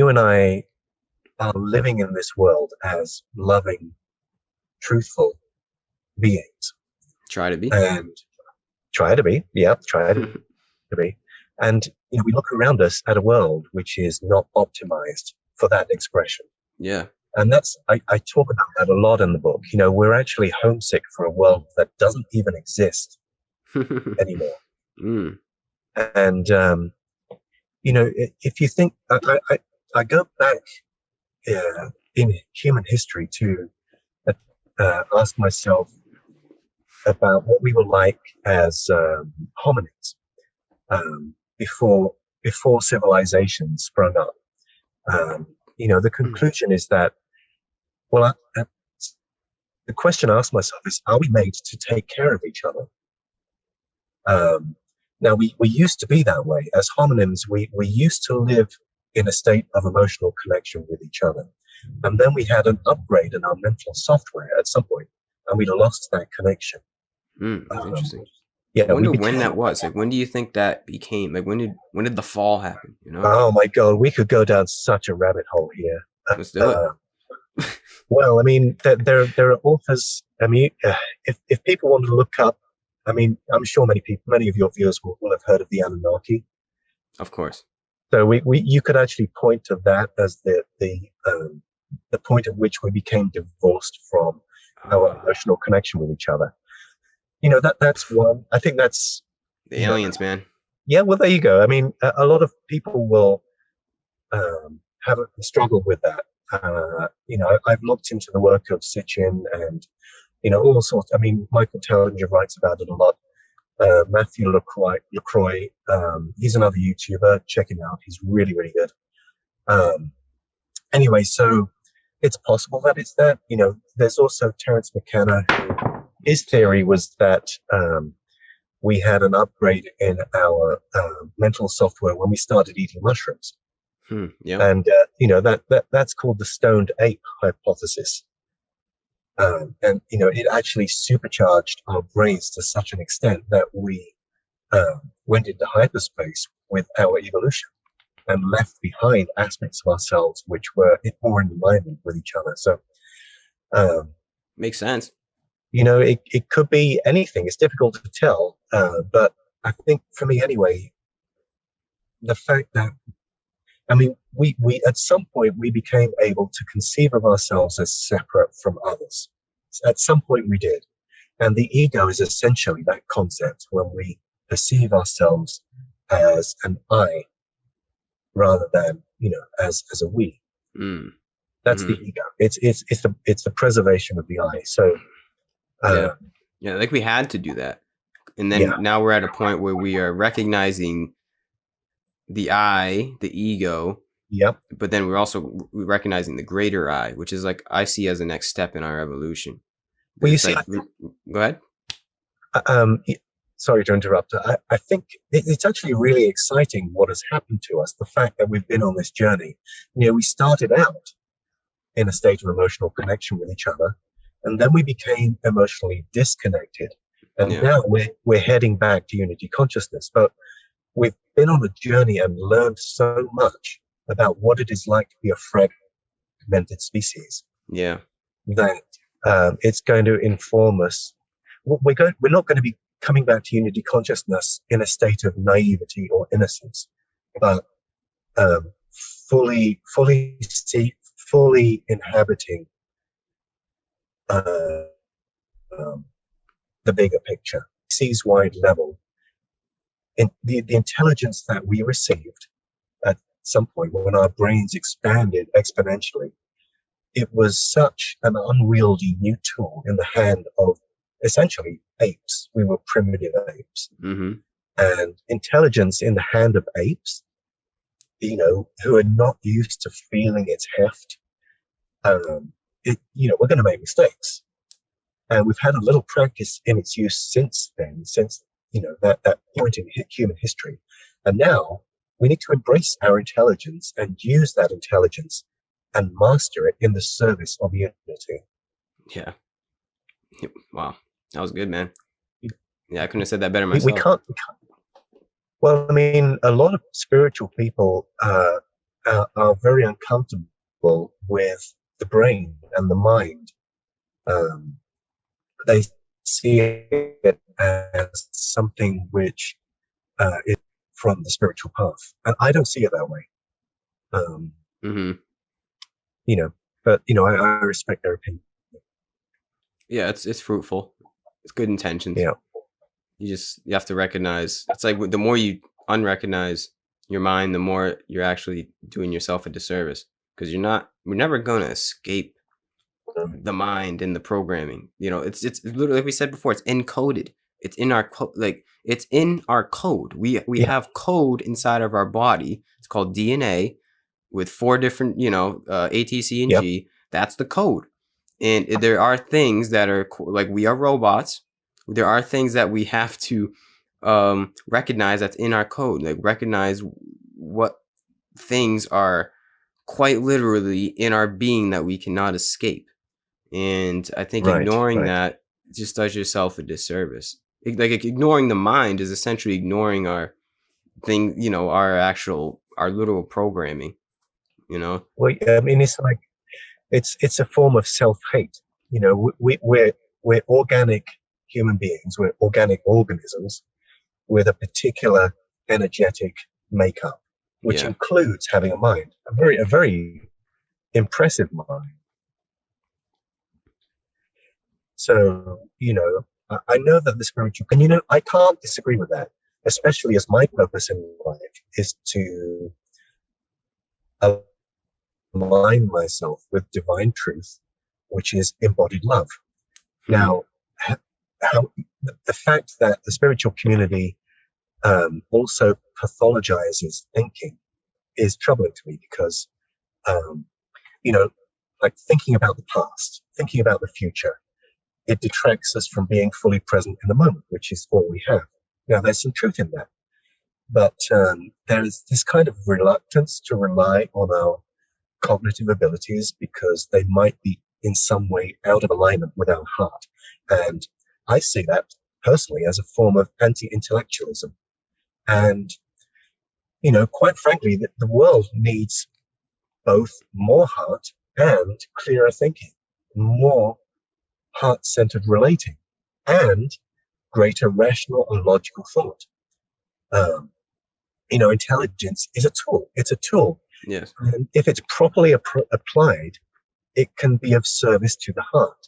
Speaker 1: and I are living in this world as loving, truthful beings.
Speaker 2: Try to be.
Speaker 1: And Try to be. Yeah, try to be. And we look around us at a world which is not optimized for that expression.
Speaker 2: Yeah.
Speaker 1: And I talk about that a lot in the book. We're actually homesick for a world that doesn't even exist anymore.
Speaker 2: Mm.
Speaker 1: And, if you think, I go back in human history to ask myself about what we were like as hominids before civilization sprung up. The conclusion is that, well, the question I ask myself is, are we made to take care of each other? Now, we used to be that way. As homonyms, we used to live in a state of emotional connection with each other. And then we had an upgrade in our mental software at some point, and we lost that connection.
Speaker 2: That's interesting.
Speaker 1: Yeah,
Speaker 2: I wonder when that was. Like, when do you think that became? Like, when did the fall happen?
Speaker 1: Oh my God, we could go down such a rabbit hole here.
Speaker 2: Let's do it.
Speaker 1: Well, I mean, there are authors. I mean, if people want to look up, I mean, I'm sure many of your viewers will have heard of the Anunnaki.
Speaker 2: Of course.
Speaker 1: So you could actually point to that as the point at which we became divorced from our emotional connection with each other. That's one. I think that's
Speaker 2: the aliens, man.
Speaker 1: Yeah, well, there you go. I mean, a lot of people will have a struggle with that. I've looked into the work of Sitchin and all sorts. I mean, Michael Tellinger writes about it a lot. Matthew LaCroix, he's another YouTuber. Check him out. He's really, really good. Anyway, so it's possible that it's that. There's also Terence McKenna. His theory was that we had an upgrade in our mental software when we started eating mushrooms.
Speaker 2: Yeah.
Speaker 1: And that's called the stoned ape hypothesis. And it actually supercharged our brains to such an extent that we went into hyperspace with our evolution and left behind aspects of ourselves which were more in alignment with each other. So
Speaker 2: makes sense.
Speaker 1: It could be anything. It's difficult to tell, but I think for me anyway, the fact that, I mean, we at some point we became able to conceive of ourselves as separate from others. At some point we did. And the ego is essentially that concept when we perceive ourselves as an I rather than, as a we. That's the ego. It's the preservation of the I. So
Speaker 2: yeah, like we had to do that. And then now we're at a point where we are recognizing the I, the ego.
Speaker 1: Yep.
Speaker 2: But then we're also recognizing the greater I, which is like I see as the next step in our evolution.
Speaker 1: Well, you see,
Speaker 2: go ahead.
Speaker 1: Sorry to interrupt. I think it's actually really exciting what has happened to us. The fact that we've been on this journey. We started out in a state of emotional connection with each other, and then we became emotionally disconnected. And now we're heading back to unity consciousness. But we've been on a journey and learned so much about what it is like to be a fragmented species.
Speaker 2: Yeah.
Speaker 1: That it's going to inform us. We're not going to be coming back to unity consciousness in a state of naivety or innocence, but fully inhabiting the bigger picture, sees wide level. In the intelligence that we received at some point when our brains expanded exponentially, it was such an unwieldy new tool in the hand of essentially apes. We were primitive apes. And intelligence in the hand of apes, who are not used to feeling its heft, we're going to make mistakes. And we've had a little practice in its use since then, that point in human history. And now we need to embrace our intelligence and use that intelligence and master it in the service of unity.
Speaker 2: Yeah. Wow. That was good, man. Yeah, I couldn't have said that better myself.
Speaker 1: We can't. Well, I mean, a lot of spiritual people are very uncomfortable with the brain and the mind. They see it as something which is from the spiritual path, and I don't see it that way.
Speaker 2: Mm-hmm.
Speaker 1: You know, but you know, I respect their opinion.
Speaker 2: Yeah, it's fruitful. It's good intentions.
Speaker 1: Yeah,
Speaker 2: You have to recognize. It's like the more you unrecognize your mind, the more you're actually doing yourself a disservice, because we're never going to escape the mind and the programming. You know, it's literally, like we said before, it's encoded. It's in our it's in our code. We
Speaker 1: yeah,
Speaker 2: have code inside of our body. It's called DNA with 4 different, A, T, C, and
Speaker 1: yep,
Speaker 2: G. That's the code. And there are things that are like, we are robots. There are things that we have to recognize that's in our code. Like, recognize what things are quite literally in our being that we cannot escape. And I think
Speaker 1: right,
Speaker 2: ignoring
Speaker 1: right,
Speaker 2: that just does yourself a disservice. Like, ignoring the mind is essentially ignoring our thing, our literal programming, you know?
Speaker 1: Well, I mean, it's like it's a form of self-hate. You know, we're organic human beings. We're organic organisms with a particular energetic makeup, which
Speaker 2: Yeah.
Speaker 1: includes having a mind, a very impressive mind. So, you know, I know that the spiritual, and you know, I can't disagree with that, especially as my purpose in life is to align myself with divine truth, which is embodied love. Now, how the fact that the spiritual community also pathologizes thinking is troubling to me because, um, you know, like thinking about the past, thinking about the future, it detracts us from being fully present in the moment, which is all we have. Now, there's some truth in that, but there is this kind of reluctance to rely on our cognitive abilities because they might be in some way out of alignment with our heart. And I see that personally as a form of anti-intellectualism. And, you know, quite frankly, the world needs both more heart and clearer thinking, more heart-centered relating, and greater rational and logical thought. You know, intelligence is a tool. It's a tool.
Speaker 2: Yes.
Speaker 1: And if it's properly applied, it can be of service to the heart.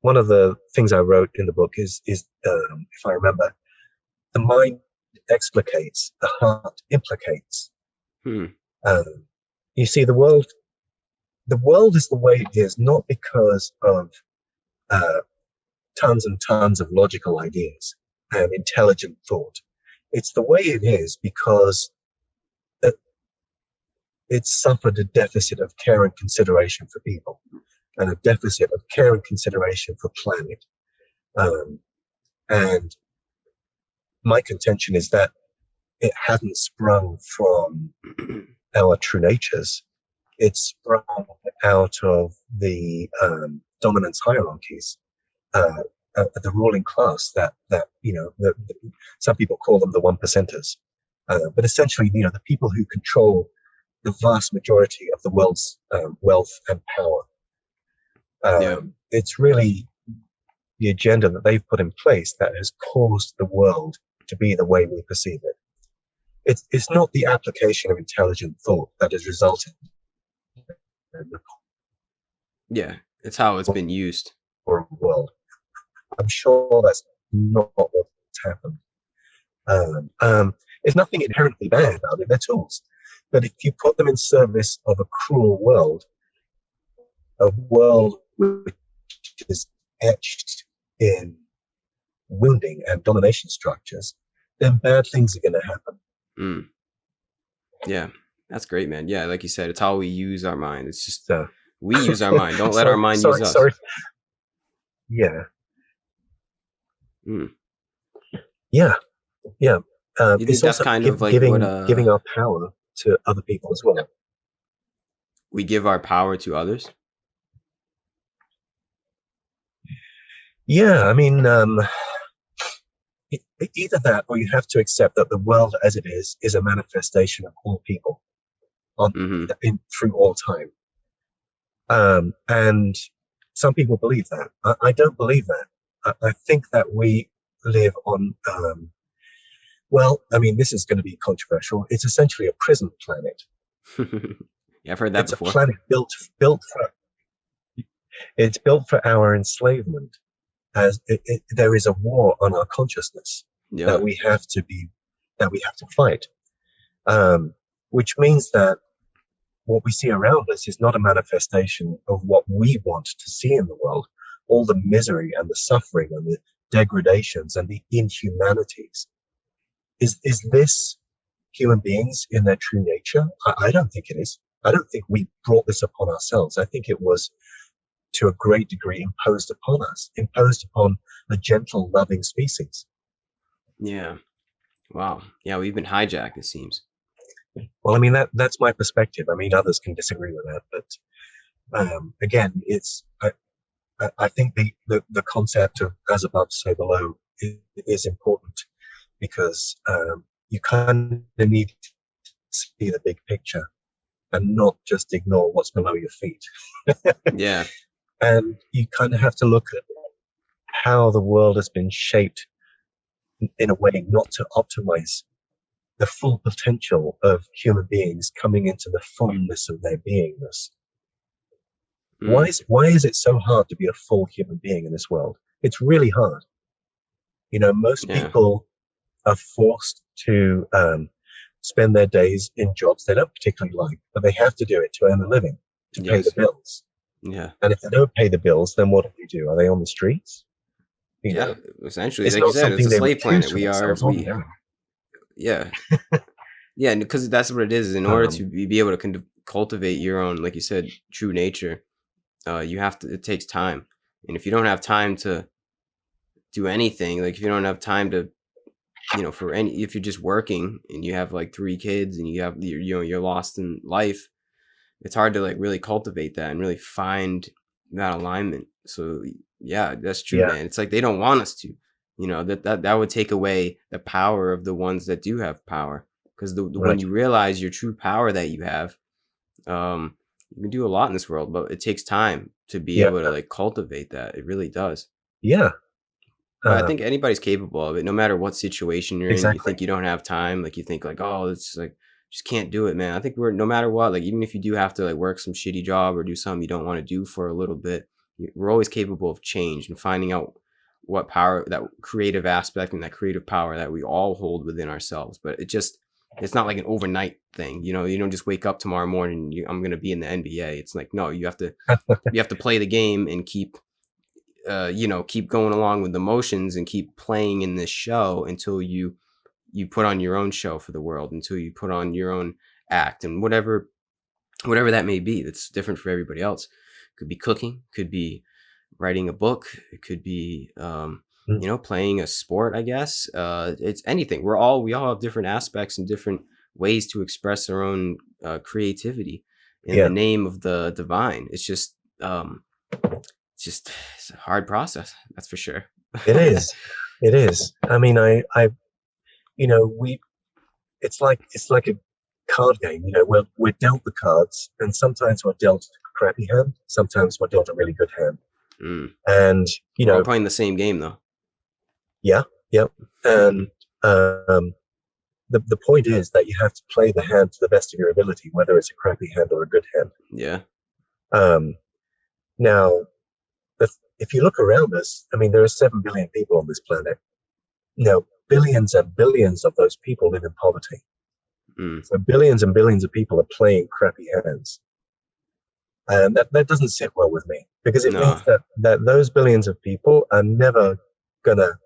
Speaker 1: One of the things I wrote in the book is if I remember, the mind explicates, the heart implicates. You see, the world is the way it is, not because of tons and tons of logical ideas and intelligent thought. It's the way it is because it's suffered a deficit of care and consideration for people, and a deficit of care and consideration for planet. And my contention is that it hasn't sprung from our true natures. It's sprung out of the dominance hierarchies, the ruling class that you know, some people call them the 1%ers. But essentially, you know, the people who control the vast majority of the world's wealth and power. It's really the agenda that they've put in place that has caused the world to be the way we perceive it. It's not the application of intelligent thought that has resulted in the
Speaker 2: it's how it's been used.
Speaker 1: World. I'm sure that's not what's happened. There's nothing inherently bad about it. They're tools. But if you put them in service of a cruel world, a world which is etched in wounding and domination structures, then bad things are going to happen.
Speaker 2: Yeah, that's great, man. Yeah, like you said, it's how we use our mind. It's just we use our mind. Don't let our mind use us.
Speaker 1: Yeah. Yeah. It's
Speaker 2: that's
Speaker 1: also
Speaker 2: kind of like
Speaker 1: giving our power to other people as well.
Speaker 2: We give our power to others?
Speaker 1: Yeah, I mean, either that, or you have to accept that the world as it is a manifestation of all people through all time. And some people believe that. I don't believe that. I think that we live on, well, I mean, this is going to be controversial. It's essentially a prison planet.
Speaker 2: Yeah, I've heard that
Speaker 1: It's a
Speaker 2: before.
Speaker 1: planet built for, it's built for our enslavement. As there is a war on our consciousness
Speaker 2: Yeah.
Speaker 1: that we have to be, that we have to fight, which means that what we see around us is not a manifestation of what we want to see in the world. All the misery and the suffering and the degradations and the inhumanities. Is this human beings in their true nature? I don't think it is. I don't think we brought this upon ourselves. I think it was to a great degree imposed upon us, imposed upon a gentle, loving species.
Speaker 2: Yeah. Wow. Yeah, we've been hijacked, it seems.
Speaker 1: Well, I mean, that's my perspective. I mean, others can disagree with that, but again, I think the concept of as above, so below is important, because you kind of need to see the big picture and not just ignore what's below your feet.
Speaker 2: Yeah.
Speaker 1: And you kind of have to look at how the world has been shaped in a way not to optimize the full potential of human beings coming into the fullness of their beingness. Why is it so hard to be a full human being in this world? It's really hard. You know, most people are forced to spend their days in jobs they don't particularly like, but they have to do it to earn a living, to pay the bills.
Speaker 2: Yeah.
Speaker 1: And if they don't pay the bills, then what do they do? Are they on the streets?
Speaker 2: You know, essentially,
Speaker 1: it's
Speaker 2: like
Speaker 1: not
Speaker 2: you said, it's a slave planet. Yeah. Yeah, because that's what it is. In order to be able to cultivate your own, like you said, true nature, you have to, it takes time. And if you don't have time to do anything, like if you don't have time to, you know, if you're just working and you have like 3 kids and you're lost in life, it's hard to like really cultivate that and really find that alignment. So yeah, that's true, man. It's like they don't want us to, you know, that would take away the power of the ones that do have power. Because when you realize your true power that you have, you can do a lot in this world, but it takes time to be able to like cultivate that. It really does.
Speaker 1: Yeah.
Speaker 2: But I think anybody's capable of it, no matter what situation you're in. You think you don't have time, like you think like, oh, it's like just can't do it, man. I think no matter what, like even if you do have to like work some shitty job or do something you don't want to do for a little bit, we're always capable of change and finding out what power, that creative aspect and that creative power that we all hold within ourselves. But it's not like an overnight thing. You know, you don't just wake up tomorrow morning and I'm going to be in the NBA. It's like, no, you have to play the game and keep going along with the motions and keep playing in this show until you put on your own show for the world, until you put on your own act, and whatever that may be. That's different for everybody else. Could be cooking, could be writing a book, it could be playing a sport, I guess. It's anything. We all have different aspects and different ways to express our own creativity in the name of the divine. It's just it's a hard process, that's for sure.
Speaker 1: It is. I mean, it's like a card game. You know, we're dealt the cards, and sometimes we're dealt a crappy hand, sometimes we're dealt a really good hand. And
Speaker 2: we're all playing the same game, though.
Speaker 1: Yeah. And the point is that you have to play the hand to the best of your ability, whether it's a crappy hand or a good hand.
Speaker 2: Yeah.
Speaker 1: Now, if you look around us, I mean, there are 7 billion people on this planet. Now, billions and billions of those people live in poverty. So billions and billions of people are playing crappy hands. And that doesn't sit well with me, because it means that those billions of people are never going to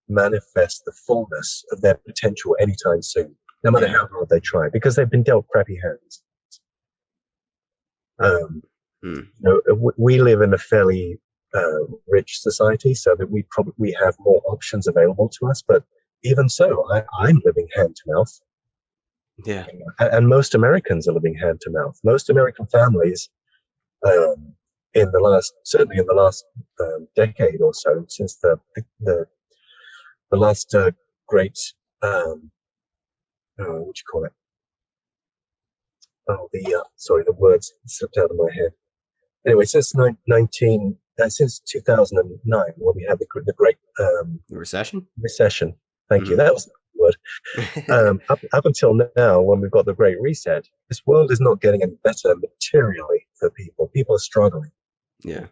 Speaker 1: manifest the fullness of their potential anytime soon, no matter how hard they try, because they've been dealt crappy hands. We live in a fairly rich society, so that we have more options available to us. But even so, I'm living hand to mouth.
Speaker 2: Yeah.
Speaker 1: And most Americans are living hand to mouth. Most American families, certainly in the last decade or so, since the last great, what do you call it? Oh, the words slipped out of my head. Anyway, since 19 since 2009, when we had the Great
Speaker 2: The recession.
Speaker 1: Recession. Thank you.
Speaker 2: Hmm.
Speaker 1: That was the word. Up until now, when we've got the Great Reset, this world is not getting any better materially for people. People are struggling.
Speaker 2: Yeah.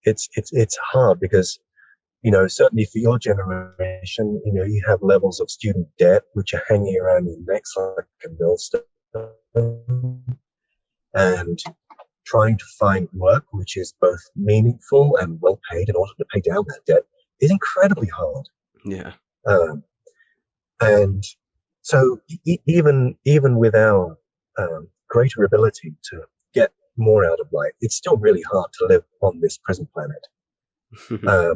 Speaker 1: It's hard because, certainly for your generation, you have levels of student debt which are hanging around your necks like a millstone, and trying to find work which is both meaningful and well paid in order to pay down that debt is incredibly hard.
Speaker 2: Yeah.
Speaker 1: And so even with our greater ability to get more out of life, it's still really hard to live on this prison planet.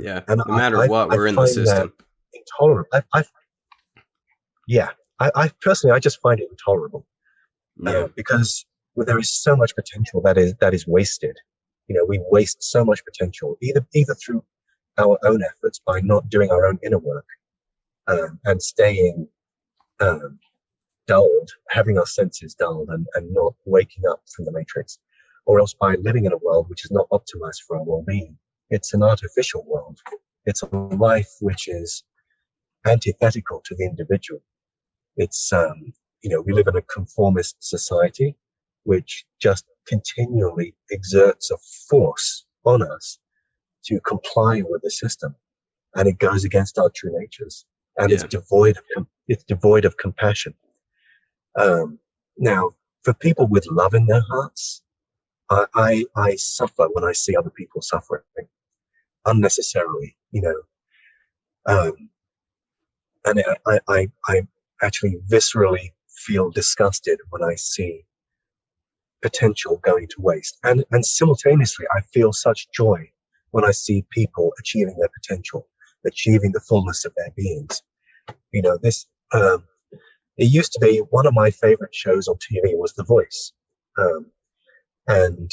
Speaker 2: Yeah.
Speaker 1: And
Speaker 2: No matter what, we're in the system.
Speaker 1: Intolerable. I personally, I just find it intolerable.
Speaker 2: Yeah.
Speaker 1: Because there is so much potential that is wasted. We waste so much potential, either through our own efforts by not doing our own inner work, and staying dulled, having our senses dulled, and not waking up from the matrix, or else by living in a world which is not optimized for our well-being. It's an artificial world. It's a life which is antithetical to the individual. It's we live in a conformist society which just continually exerts a force on us to comply with the system, and it goes against our true natures, and it's devoid of compassion. Now, for people with love in their hearts, I suffer when I see other people suffering unnecessarily, and I actually viscerally feel disgusted when I see potential going to waste, and simultaneously I feel such joy when I see people achieving their potential, achieving the fullness of their beings. This it used to be one of my favorite shows on TV was The Voice, and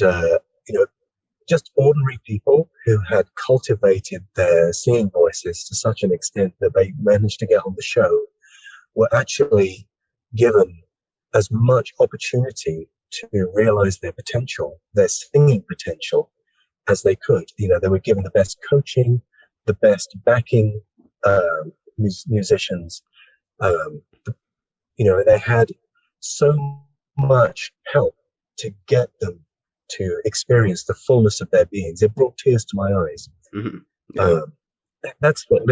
Speaker 1: just ordinary people who had cultivated their singing voices to such an extent that they managed to get on the show were actually given as much opportunity to realize their potential, their singing potential, as they could. They were given the best coaching, the best backing musicians. They had so much help to get them to experience the fullness of their beings. It brought tears to my eyes.
Speaker 2: Mm-hmm. Yeah.
Speaker 1: That's what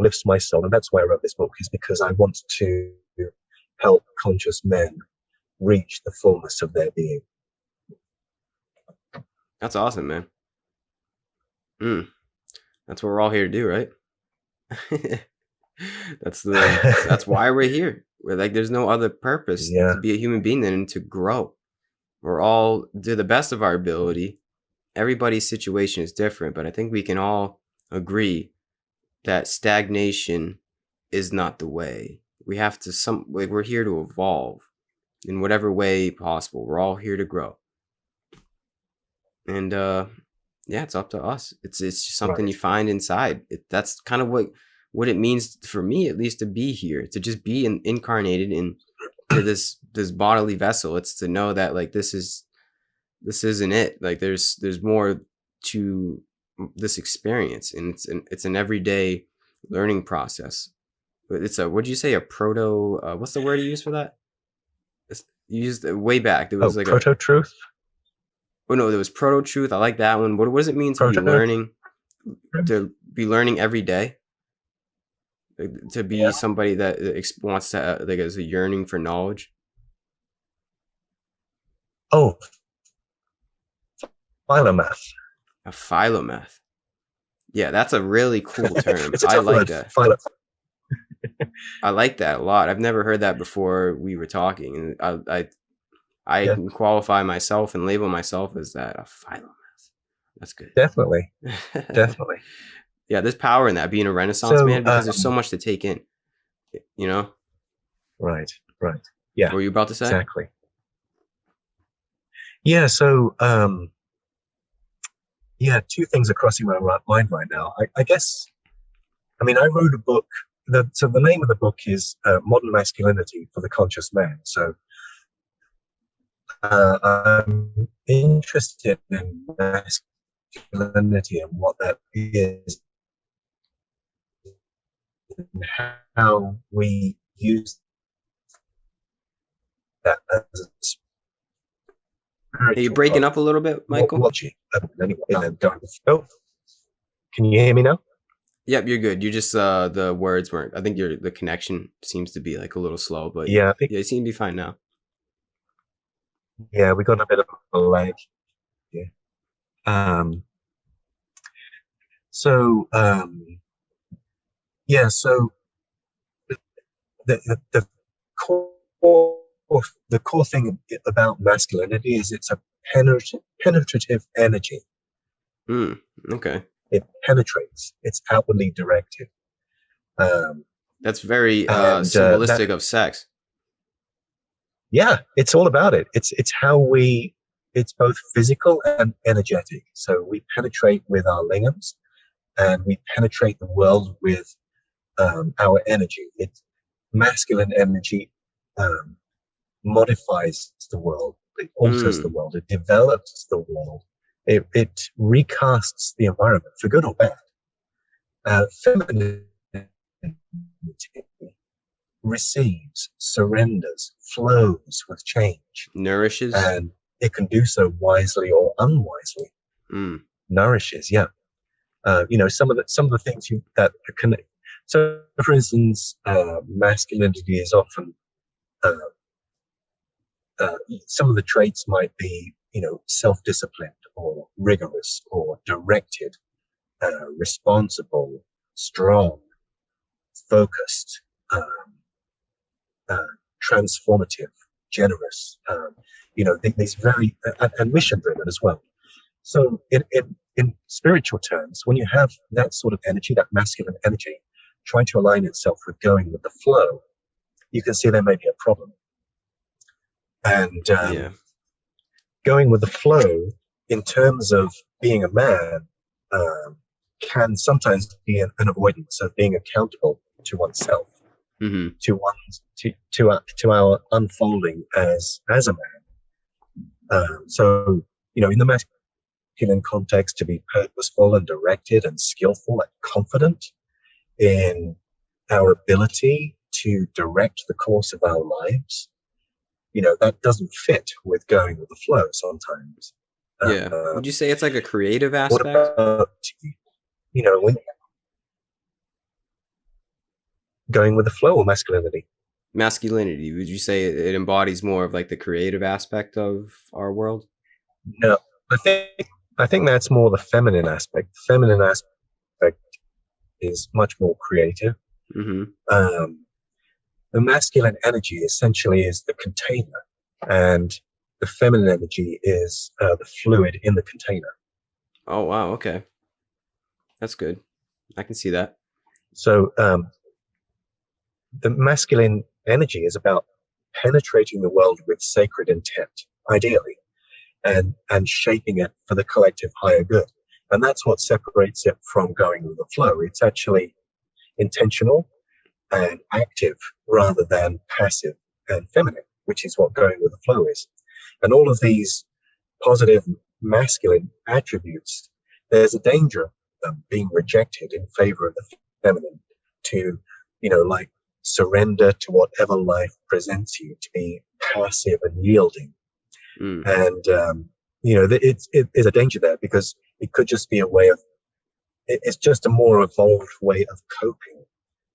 Speaker 1: lifts my soul, and that's why I wrote this book, is because I want to help conscious men reach the fullness of their being.
Speaker 2: That's awesome, man. That's what we're all here to do, right? That's why we're here. We're like, there's no other purpose to be a human being than to grow. We're all to the best of our ability. Everybody's situation is different, but I think we can all agree that stagnation is not the way. We have to we're here to evolve in whatever way possible. We're all here to grow. And it's up to us. It's just something you find inside. That's kind of what it means for me, at least, to be here, to just be incarnated into this bodily vessel. It's to know that, like, this isn't it. Like, there's more to this experience, and it's an everyday learning process. It's what'd you say, a proto? What's the word you use for that? You used way back. There was like
Speaker 1: proto truth.
Speaker 2: Oh no, there was proto truth. I like that one. What does it mean to be learning? To be learning every day. To be somebody that wants to, like, has a yearning for knowledge.
Speaker 1: Oh, philomath.
Speaker 2: A philomath. Yeah, that's a really cool term.
Speaker 1: I like that. I
Speaker 2: like that a lot. I've never heard that before we were talking, and I can qualify myself and label myself as that, a philomath. That's good.
Speaker 1: Definitely.
Speaker 2: Yeah, there's power in that, being a Renaissance man, because there's so much to take in.
Speaker 1: Right. Yeah.
Speaker 2: What were you about to say?
Speaker 1: Exactly. Yeah. So, two things are crossing my mind right now. I guess, I wrote a book. So the name of the book is Modern Masculinity for the Conscious Man. So I'm interested in masculinity and what that is, and how we use that as a
Speaker 2: Are you
Speaker 1: spiritual
Speaker 2: breaking
Speaker 1: growth.
Speaker 2: up a little bit, Michael?
Speaker 1: Anyway, oh, can you hear me now?
Speaker 2: Yep, you're good. You just the words weren't. I think the connection seems to be like a little slow, but
Speaker 1: Yeah, I think
Speaker 2: you seem to be fine now.
Speaker 1: we got a bit of a lag here. So yeah, so the core the core thing about masculinity is it's a penetrative energy.
Speaker 2: Okay.
Speaker 1: It penetrates. It's outwardly directed.
Speaker 2: That's very symbolistic of sex.
Speaker 1: Yeah, it's all about it. It's how it's both physical and energetic. So we penetrate with our lingams, and we penetrate the world with our energy. It's masculine energy modifies the world. It alters the world. It develops the world. It recasts the environment for good or bad. Feminine receives, surrenders, flows with change,
Speaker 2: nourishes,
Speaker 1: and it can do so wisely or unwisely. Nourishes, yeah. Some of the things that can. So, for instance, masculinity is often some of the traits might be, self-disciplined or rigorous or directed, responsible, strong, focused, transformative, generous, these very, and mission-driven as well. So in spiritual terms, when you have that sort of energy, that masculine energy, trying to align itself with going with the flow, you can see there may be a problem. And going with the flow in terms of being a man can sometimes be an avoidance of being accountable to oneself, to our unfolding as a man. So, in the masculine context, to be purposeful and directed and skillful and confident in our ability to direct the course of our lives, that doesn't fit with going with the flow sometimes.
Speaker 2: Would you say it's like a creative aspect?
Speaker 1: What about, when going with the flow or masculinity?
Speaker 2: Masculinity, would you say it embodies more of like the creative aspect of our world?
Speaker 1: No, I think that's more the feminine aspect. The feminine aspect is much more creative. The masculine energy essentially is the container, and the feminine energy is the fluid in the container.
Speaker 2: Oh, wow. Okay. That's good. I can see that.
Speaker 1: So the masculine energy is about penetrating the world with sacred intent, ideally, and shaping it for the collective higher good. And that's what separates it from going with the flow. It's actually intentional and active rather than passive and feminine, which is what going with the flow is. And all of these positive masculine attributes, there's a danger of them being rejected in favor of the feminine, to, like surrender to whatever life presents you, to be passive and yielding. And, it's a danger there, because it could just be a way of, it's just a more evolved way of coping,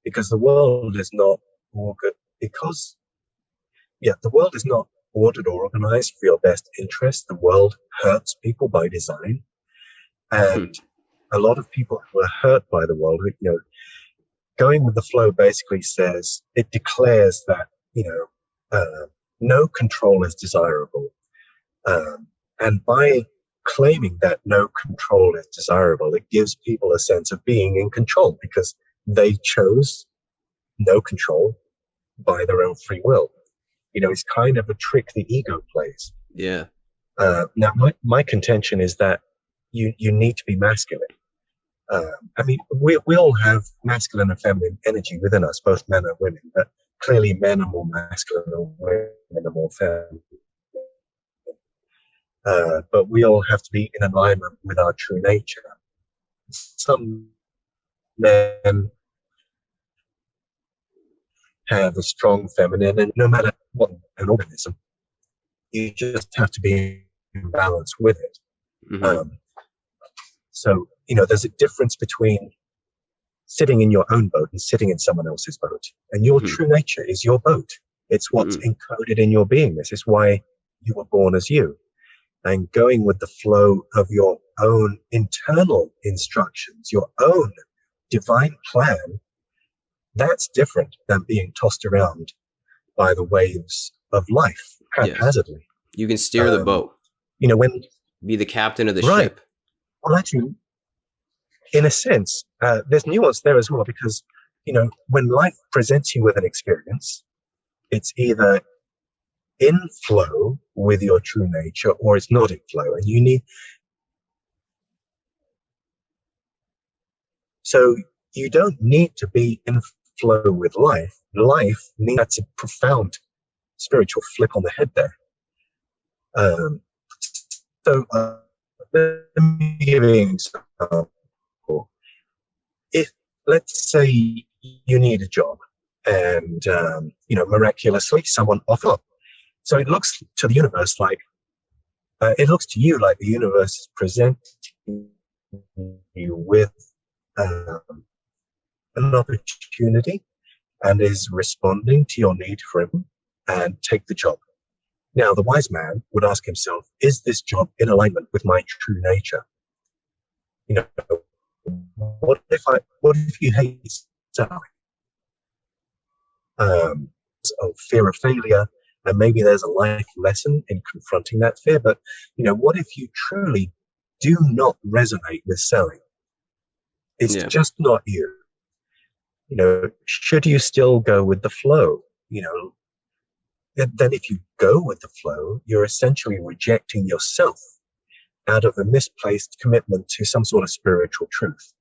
Speaker 1: because the world is not ordered, the world is not ordered or organized for your best interest. The world hurts people by design. And a lot of people who are hurt by the world, going with the flow basically says, it declares that, no control is desirable. And by claiming that no control is desirable, it gives people a sense of being in control, because they chose no control by their own free will. It's kind of a trick the ego plays.
Speaker 2: Yeah.
Speaker 1: Now, my contention is that you need to be masculine. We all have masculine and feminine energy within us, both men and women, but clearly men are more masculine and women are more feminine. but we all have to be in alignment with our true nature. Some men have a strong feminine, and no matter what an organism, you just have to be in balance with it. So, there's a difference between sitting in your own boat and sitting in someone else's boat. And your true nature is your boat. It's what's encoded in your beingness. It's why you were born as you. And going with the flow of your own internal instructions, your own divine plan, that's different than being tossed around by the waves of life haphazardly.
Speaker 2: You can steer the boat.
Speaker 1: Be
Speaker 2: the captain of the ship.
Speaker 1: Well, actually, in a sense, there's nuance there as well, because, when life presents you with an experience, it's either in flow with your true nature or it's not in flow. And so you don't need to be in flow with life. That's a profound spiritual flip on the head there. Let me give you an example. If, let's say, you need a job and, miraculously someone offers up. So it looks to the universe like, it looks to you like the universe is presenting you with an opportunity and is responding to your need for it and take the job. Now, the wise man would ask himself, is this job in alignment with my true nature? What if you hate selling? Fear of failure, and maybe there's a life lesson in confronting that fear. But, what if you truly do not resonate with selling? It's just not you. Should you still go with the flow? Then if you go with the flow, you're essentially rejecting yourself out of a misplaced commitment to some sort of spiritual truth.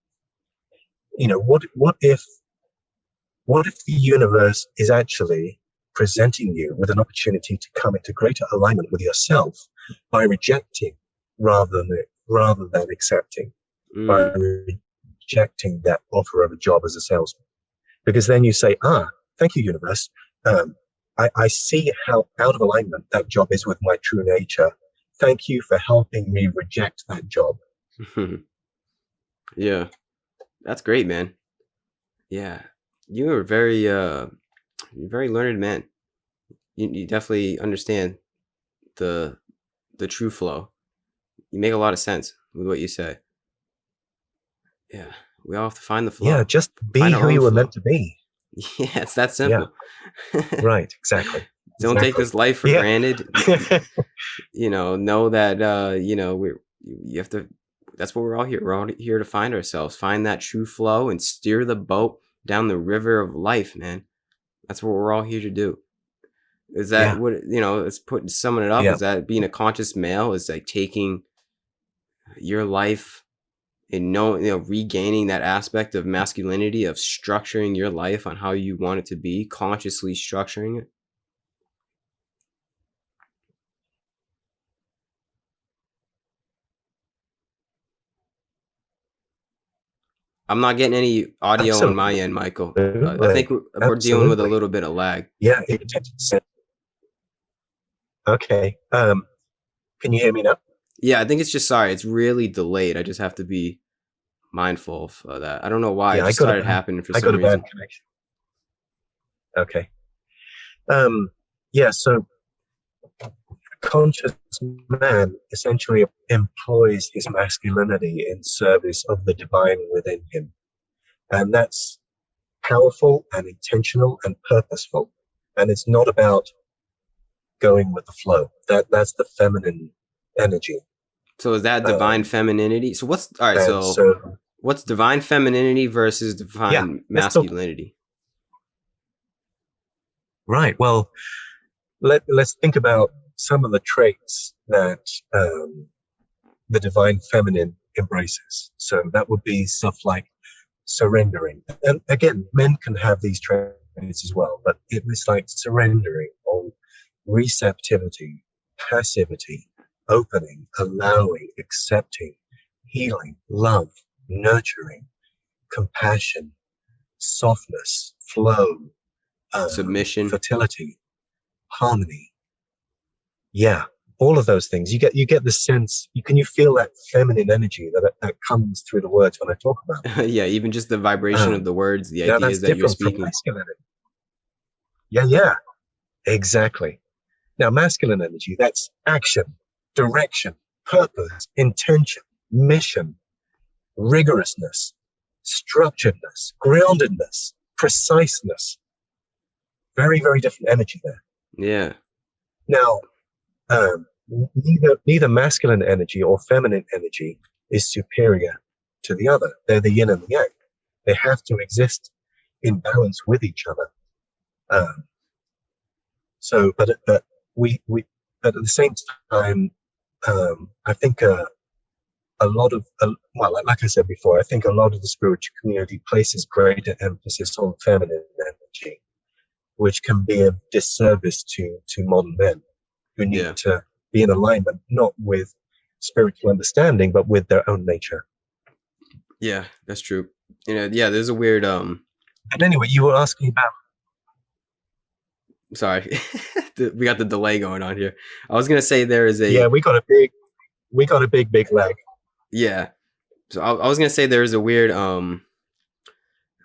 Speaker 1: What if the universe is actually presenting you with an opportunity to come into greater alignment with yourself by rejecting rather than accepting, by rejecting that offer of a job as a salesman? Because then you say, thank you, universe. I see how out of alignment that job is with my true nature. Thank you for helping me reject that job.
Speaker 2: Yeah, that's great, man. Yeah, you are very learned man. You definitely understand the true flow. You make a lot of sense with what you say. Yeah, we all have to find the flow.
Speaker 1: Yeah, just be who you were meant to be.
Speaker 2: Yeah, it's that simple.
Speaker 1: Yeah. Right, exactly.
Speaker 2: Don't take this life for granted. Know that you have to. That's what we're all here. We're all here to find ourselves, find that true flow, and steer the boat down the river of life, man. That's what we're all here to do. Is that what it's summing it up? Is that being a conscious male is like taking your life and regaining that aspect of masculinity, of structuring your life on how you want it to be, consciously structuring it? I'm not getting any audio on my end, Michael. I think we're dealing with a little bit of lag.
Speaker 1: Yeah. Okay. Can you hear me now?
Speaker 2: Yeah, I think it's just, it's really delayed. I just have to be mindful of that. I don't know why. It just started happening for some reason. I got a bad connection.
Speaker 1: Okay. So conscious man essentially employs his masculinity in service of the divine within him. And that's powerful and intentional and purposeful. And it's not about going with the flow. That's the feminine energy.
Speaker 2: So is that divine femininity? So what's what's divine femininity versus divine masculinity?
Speaker 1: Right. Well, let's think about some of the traits that the divine feminine embraces. So that would be stuff like surrendering. And again, men can have these traits as well, but it was like surrendering or receptivity, passivity, opening, allowing, accepting, healing, love, nurturing, compassion, softness, flow,
Speaker 2: Submission.
Speaker 1: fertility, harmony. Yeah, all of those things. You get the sense. You feel that feminine energy that comes through the words when I talk about it.
Speaker 2: Yeah, even just the vibration of the words, the
Speaker 1: Now
Speaker 2: ideas
Speaker 1: that's
Speaker 2: that you're
Speaker 1: different from
Speaker 2: speaking.
Speaker 1: masculine energy. Yeah, exactly. Now masculine energy, that's action, direction, purpose, intention, mission, rigorousness, structuredness, groundedness, preciseness. Very, very different energy there.
Speaker 2: Yeah.
Speaker 1: Now, neither masculine energy or feminine energy is superior to the other. They're the yin and the yang. They have to exist in balance with each other. But at the same time, I think a lot of, like I said before, I think a lot of the spiritual community places greater emphasis on feminine energy, which can be a disservice to modern men who need to be in alignment, not with spiritual understanding, but with their own nature.
Speaker 2: Yeah, that's true. There's a weird
Speaker 1: And anyway, you were asking about.
Speaker 2: Sorry, we got the delay going on here. I was gonna say there is a.
Speaker 1: Yeah, we got a big lag.
Speaker 2: Yeah, so I was gonna say there is a weird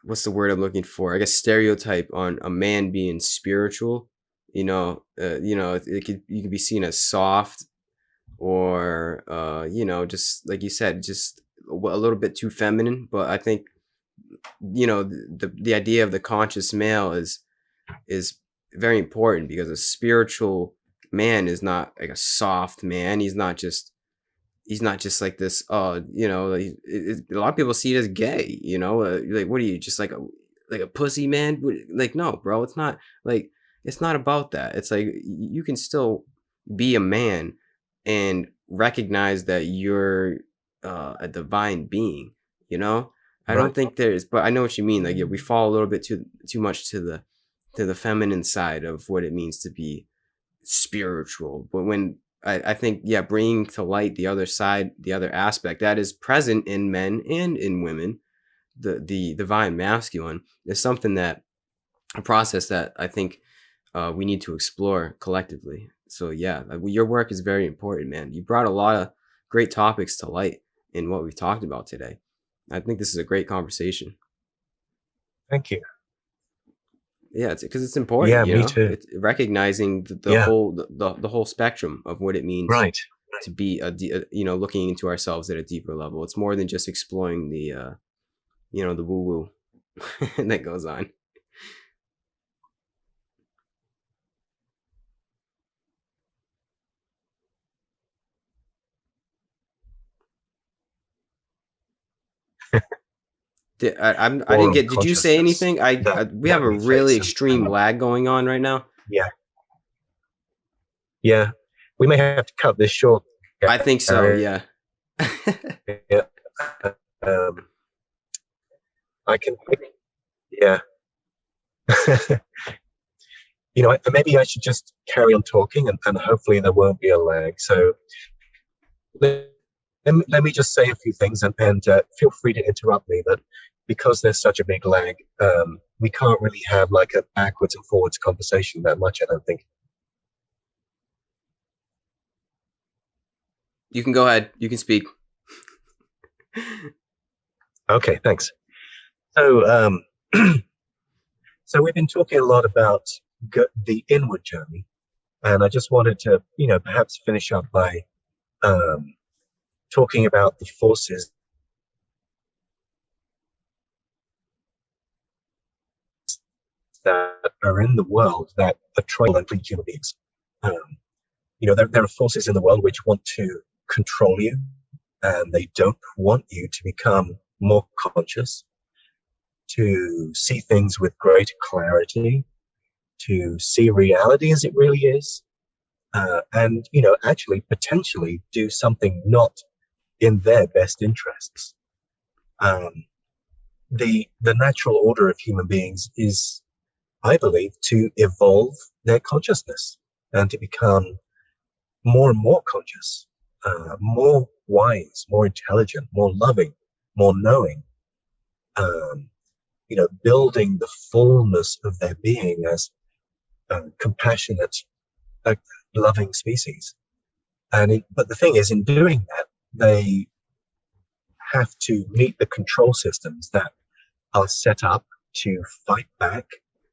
Speaker 2: what's the word I'm looking for? I guess stereotype on a man being spiritual. You could be seen as soft, or just like you said, just a little bit too feminine. But I think the idea of the conscious male is very important, because a spiritual man is not like a soft man. He's not just like this. A lot of people see it as gay. Like, what are you, just like a pussy man? Like, no, bro, it's not. Like, it's not about that. It's like you can still be a man and recognize that you're a divine being. I don't think there's, but I know what you mean. Like, we fall a little bit too much to the feminine side of what it means to be spiritual. But when I think, bringing to light the other side, the other aspect that is present in men and in women, the divine masculine, is something a process that I think we need to explore collectively. So your work is very important, man. You brought a lot of great topics to light in what we've talked about today. I think this is a great conversation.
Speaker 1: Thank you.
Speaker 2: Yeah, because it's important.
Speaker 1: Yeah, me too.
Speaker 2: It's recognizing the whole spectrum of what it means to be looking into ourselves at a deeper level. It's more than just exploring the the woo woo that goes on. I didn't get. Did you say anything? We have a really extreme lag going on right now.
Speaker 1: Yeah. We may have to cut this short.
Speaker 2: I think so. Yeah.
Speaker 1: I can. Yeah. Maybe I should just carry on talking, and hopefully there won't be a lag. So let me just say a few things, and feel free to interrupt me. But because there's such a big lag, we can't really have like a backwards and forwards conversation that much, I don't think.
Speaker 2: You can go ahead. You can speak.
Speaker 1: Okay, thanks. So, so we've been talking a lot about the inward journey, and I just wanted to, perhaps finish up by talking about the forces that are in the world that are trying to lead human beings. There are forces in the world which want to control you, and they don't want you to become more conscious, to see things with greater clarity, to see reality as it really is, and actually potentially do something not in their best interests. The natural order of human beings is, I believe, to evolve their consciousness and to become more and more conscious more wise, more intelligent, more loving, more knowing, um, building the fullness of their being as compassionate, uh, loving species. But the thing is, in doing that, they have to meet the control systems that are set up to fight back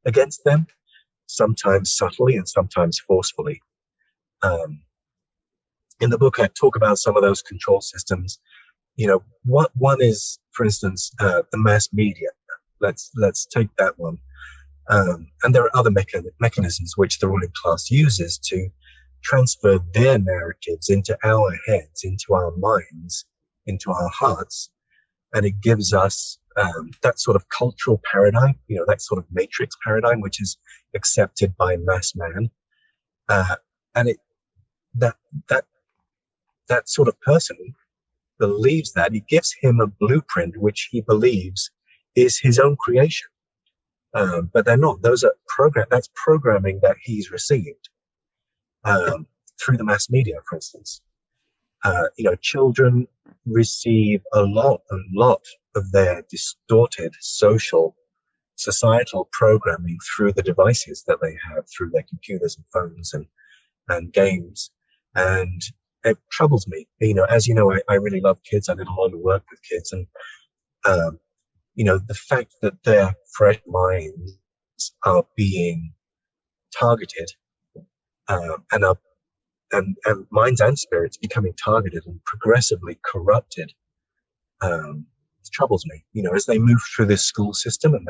Speaker 1: against them, sometimes subtly and sometimes forcefully. Um, in the book, I talk about some of those control systems. What one is, for instance, the mass media. Let's take that one. And there are other mechanisms which the ruling class uses to transfer their narratives into our heads, into our minds, into our hearts, and it gives us that sort of cultural paradigm, that sort of matrix paradigm, which is accepted by mass man, and it that that that sort of person believes that it gives him a blueprint which he believes is his own creation, but they're not. Those are that's programming that he's received through the mass media, for instance. Children receive a lot of their distorted societal programming through the devices that they have, through their computers and phones and games. And it troubles me. As you know, I really love kids. I did a lot of work with kids, and the fact that their fresh minds are being targeted, and are and minds and spirits becoming targeted and progressively corrupted, it troubles me. As they move through this school system and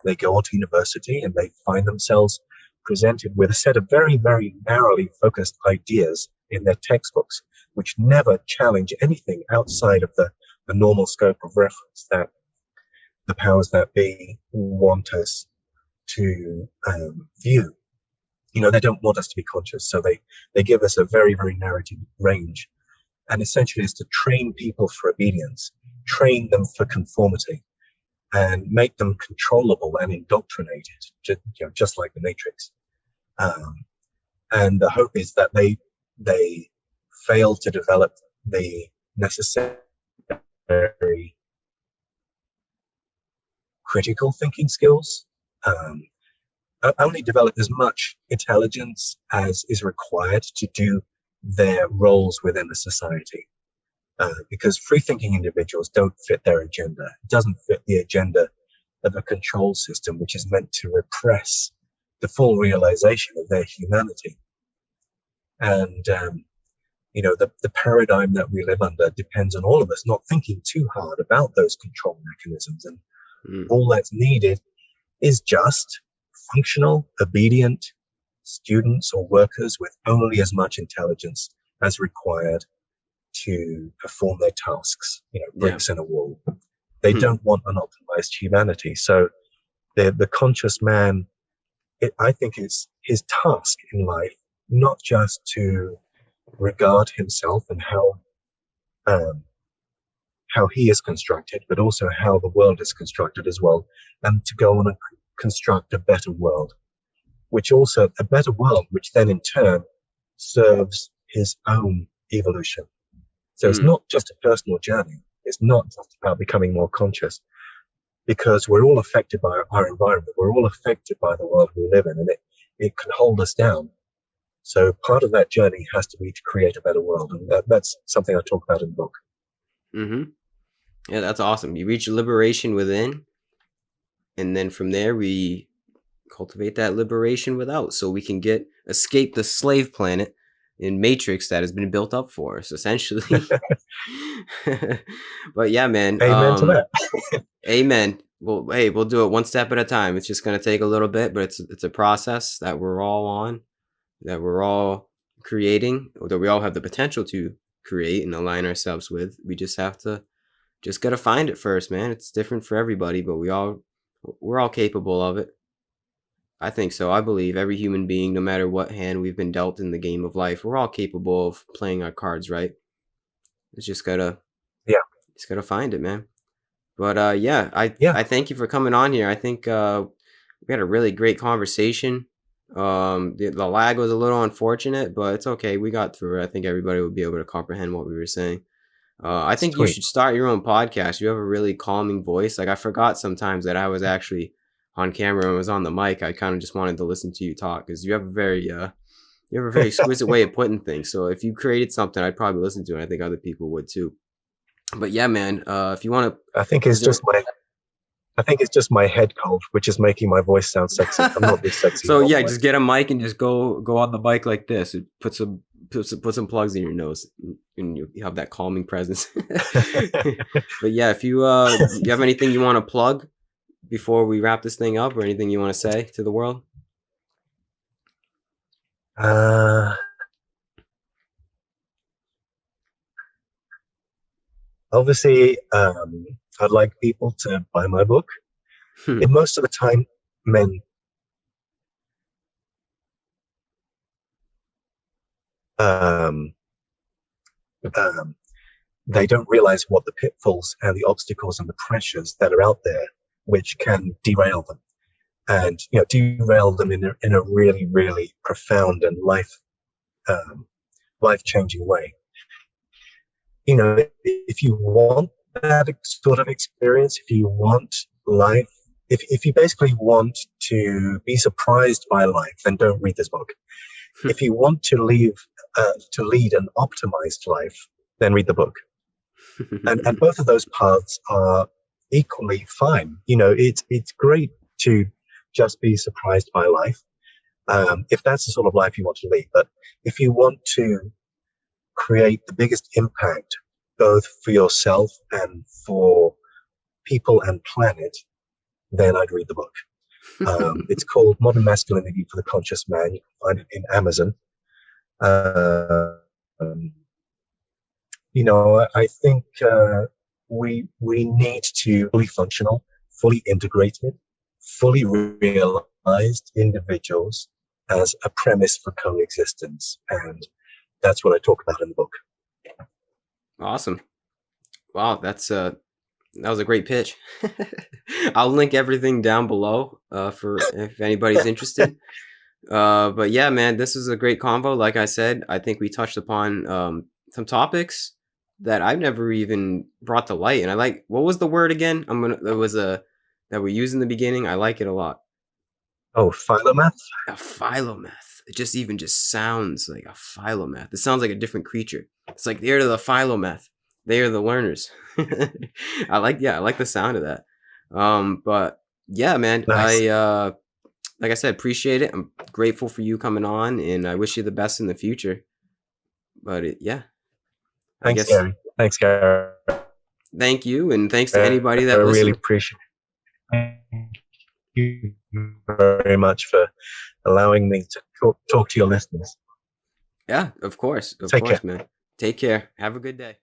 Speaker 1: they go on to university and they find themselves presented with a set of very, very narrowly focused ideas in their textbooks, which never challenge anything outside of the normal scope of reference that the powers that be want us to view. They don't want us to be conscious, so they give us a very, very narrative range, and essentially is to train people for obedience, train them for conformity, and make them controllable and indoctrinated, just like the Matrix. And the hope is that they fail to develop the necessary critical thinking skills. Only develop as much intelligence as is required to do their roles within the society. Because free-thinking individuals don't fit their agenda. It doesn't fit the agenda of a control system which is meant to repress the full realization of their humanity. And, the paradigm that we live under depends on all of us not thinking too hard about those control mechanisms. And all that's needed is just functional, obedient students or workers with only as much intelligence as required to perform their tasks, bricks in a wall. They don't want unoptimized humanity. So the conscious man, I think, is his task in life, not just to regard himself and how he is constructed, but also how the world is constructed as well, and to go on and construct a better world, which then in turn serves his own evolution. So it's not just a personal journey. It's not just about becoming more conscious, because we're all affected by our environment. We're all affected by the world we live in, and it can hold us down. So part of that journey has to be to create a better world. And that's something I talk about in the book.
Speaker 2: Mm-hmm. Yeah, that's awesome. You reach liberation within, and then from there we cultivate that liberation without, so we can escape the slave planet in Matrix that has been built up for us, essentially. But yeah, man.
Speaker 1: Amen to that.
Speaker 2: Amen. Well, hey, we'll do it one step at a time. It's just going to take a little bit, but it's a process that we're all on, that we're all creating, or that we all have the potential to create and align ourselves with. We just gotta find it first, man. It's different for everybody, but we're all capable of it. I think so. I believe every human being, no matter what hand we've been dealt in the game of life, we're all capable of playing our cards right. It's just gotta find it, man. But I thank you for coming on here. I think we had a really great conversation. The lag was a little unfortunate, but it's okay. We got through it. I think everybody would be able to comprehend what we were saying. I think you
Speaker 1: Sweet.
Speaker 2: should start your own podcast. You have a really calming voice. Like I forgot sometimes that I was actually on camera and was on the mic. I kind of just wanted to listen to you talk because you have a very exquisite way of putting things. So if you created something, I'd probably listen to it. I think other people would too. But yeah, man, if you want to,
Speaker 1: I think it's just my head cold, which is making my voice sound sexy. I'm not this sexy.
Speaker 2: So yeah, just get a mic and just go on the mic like this. And put some plugs in your nose, and you have that calming presence. But yeah, if you have anything you want to plug before we wrap this thing up, or anything you want to say to the world?
Speaker 1: Obviously, I'd like people to buy my book. And most of the time, men they don't realize what the pitfalls and the obstacles and the pressures that are out there, which can derail them, and derail them in a really, really profound and life-changing way. If you want that sort of experience, if you want life, if you basically want to be surprised by life, then don't read this book. If you want to lead an optimized life, then read the book. And both of those paths are equally fine. It's great to just be surprised by life, if that's the sort of life you want to lead. But if you want to create the biggest impact, both for yourself and for people and planet, then I'd read the book. It's called Modern Masculinity for the Conscious Man. You can find it in Amazon. I think we need to fully functional, fully integrated, fully realized individuals as a premise for coexistence, and that's what I talk about in the book.
Speaker 2: Awesome! Wow, that was a great pitch. I'll link everything down below for if anybody's interested. But yeah, man, this is a great convo. Like I said, I think we touched upon some topics that I've never even brought to light. And I like, what was the word again? That we used in the beginning. I like it a lot.
Speaker 1: Oh, philomath?
Speaker 2: A philomath. It just sounds like a philomath. It sounds like a different creature. It's like they're the philomath. They are the learners. I like the sound of that. But yeah, man,
Speaker 1: nice.
Speaker 2: Like I said, appreciate it. I'm grateful for you coming on, and I wish you the best in the future. But yeah.
Speaker 1: Thanks, Gary. Thanks, Gary.
Speaker 2: Thank you, and thanks to anybody that listened.
Speaker 1: I really appreciate it. Thank you very much for allowing me to talk to your listeners.
Speaker 2: Yeah, of course. Of
Speaker 1: Take
Speaker 2: course,
Speaker 1: care.
Speaker 2: man. Take care. Have a good day.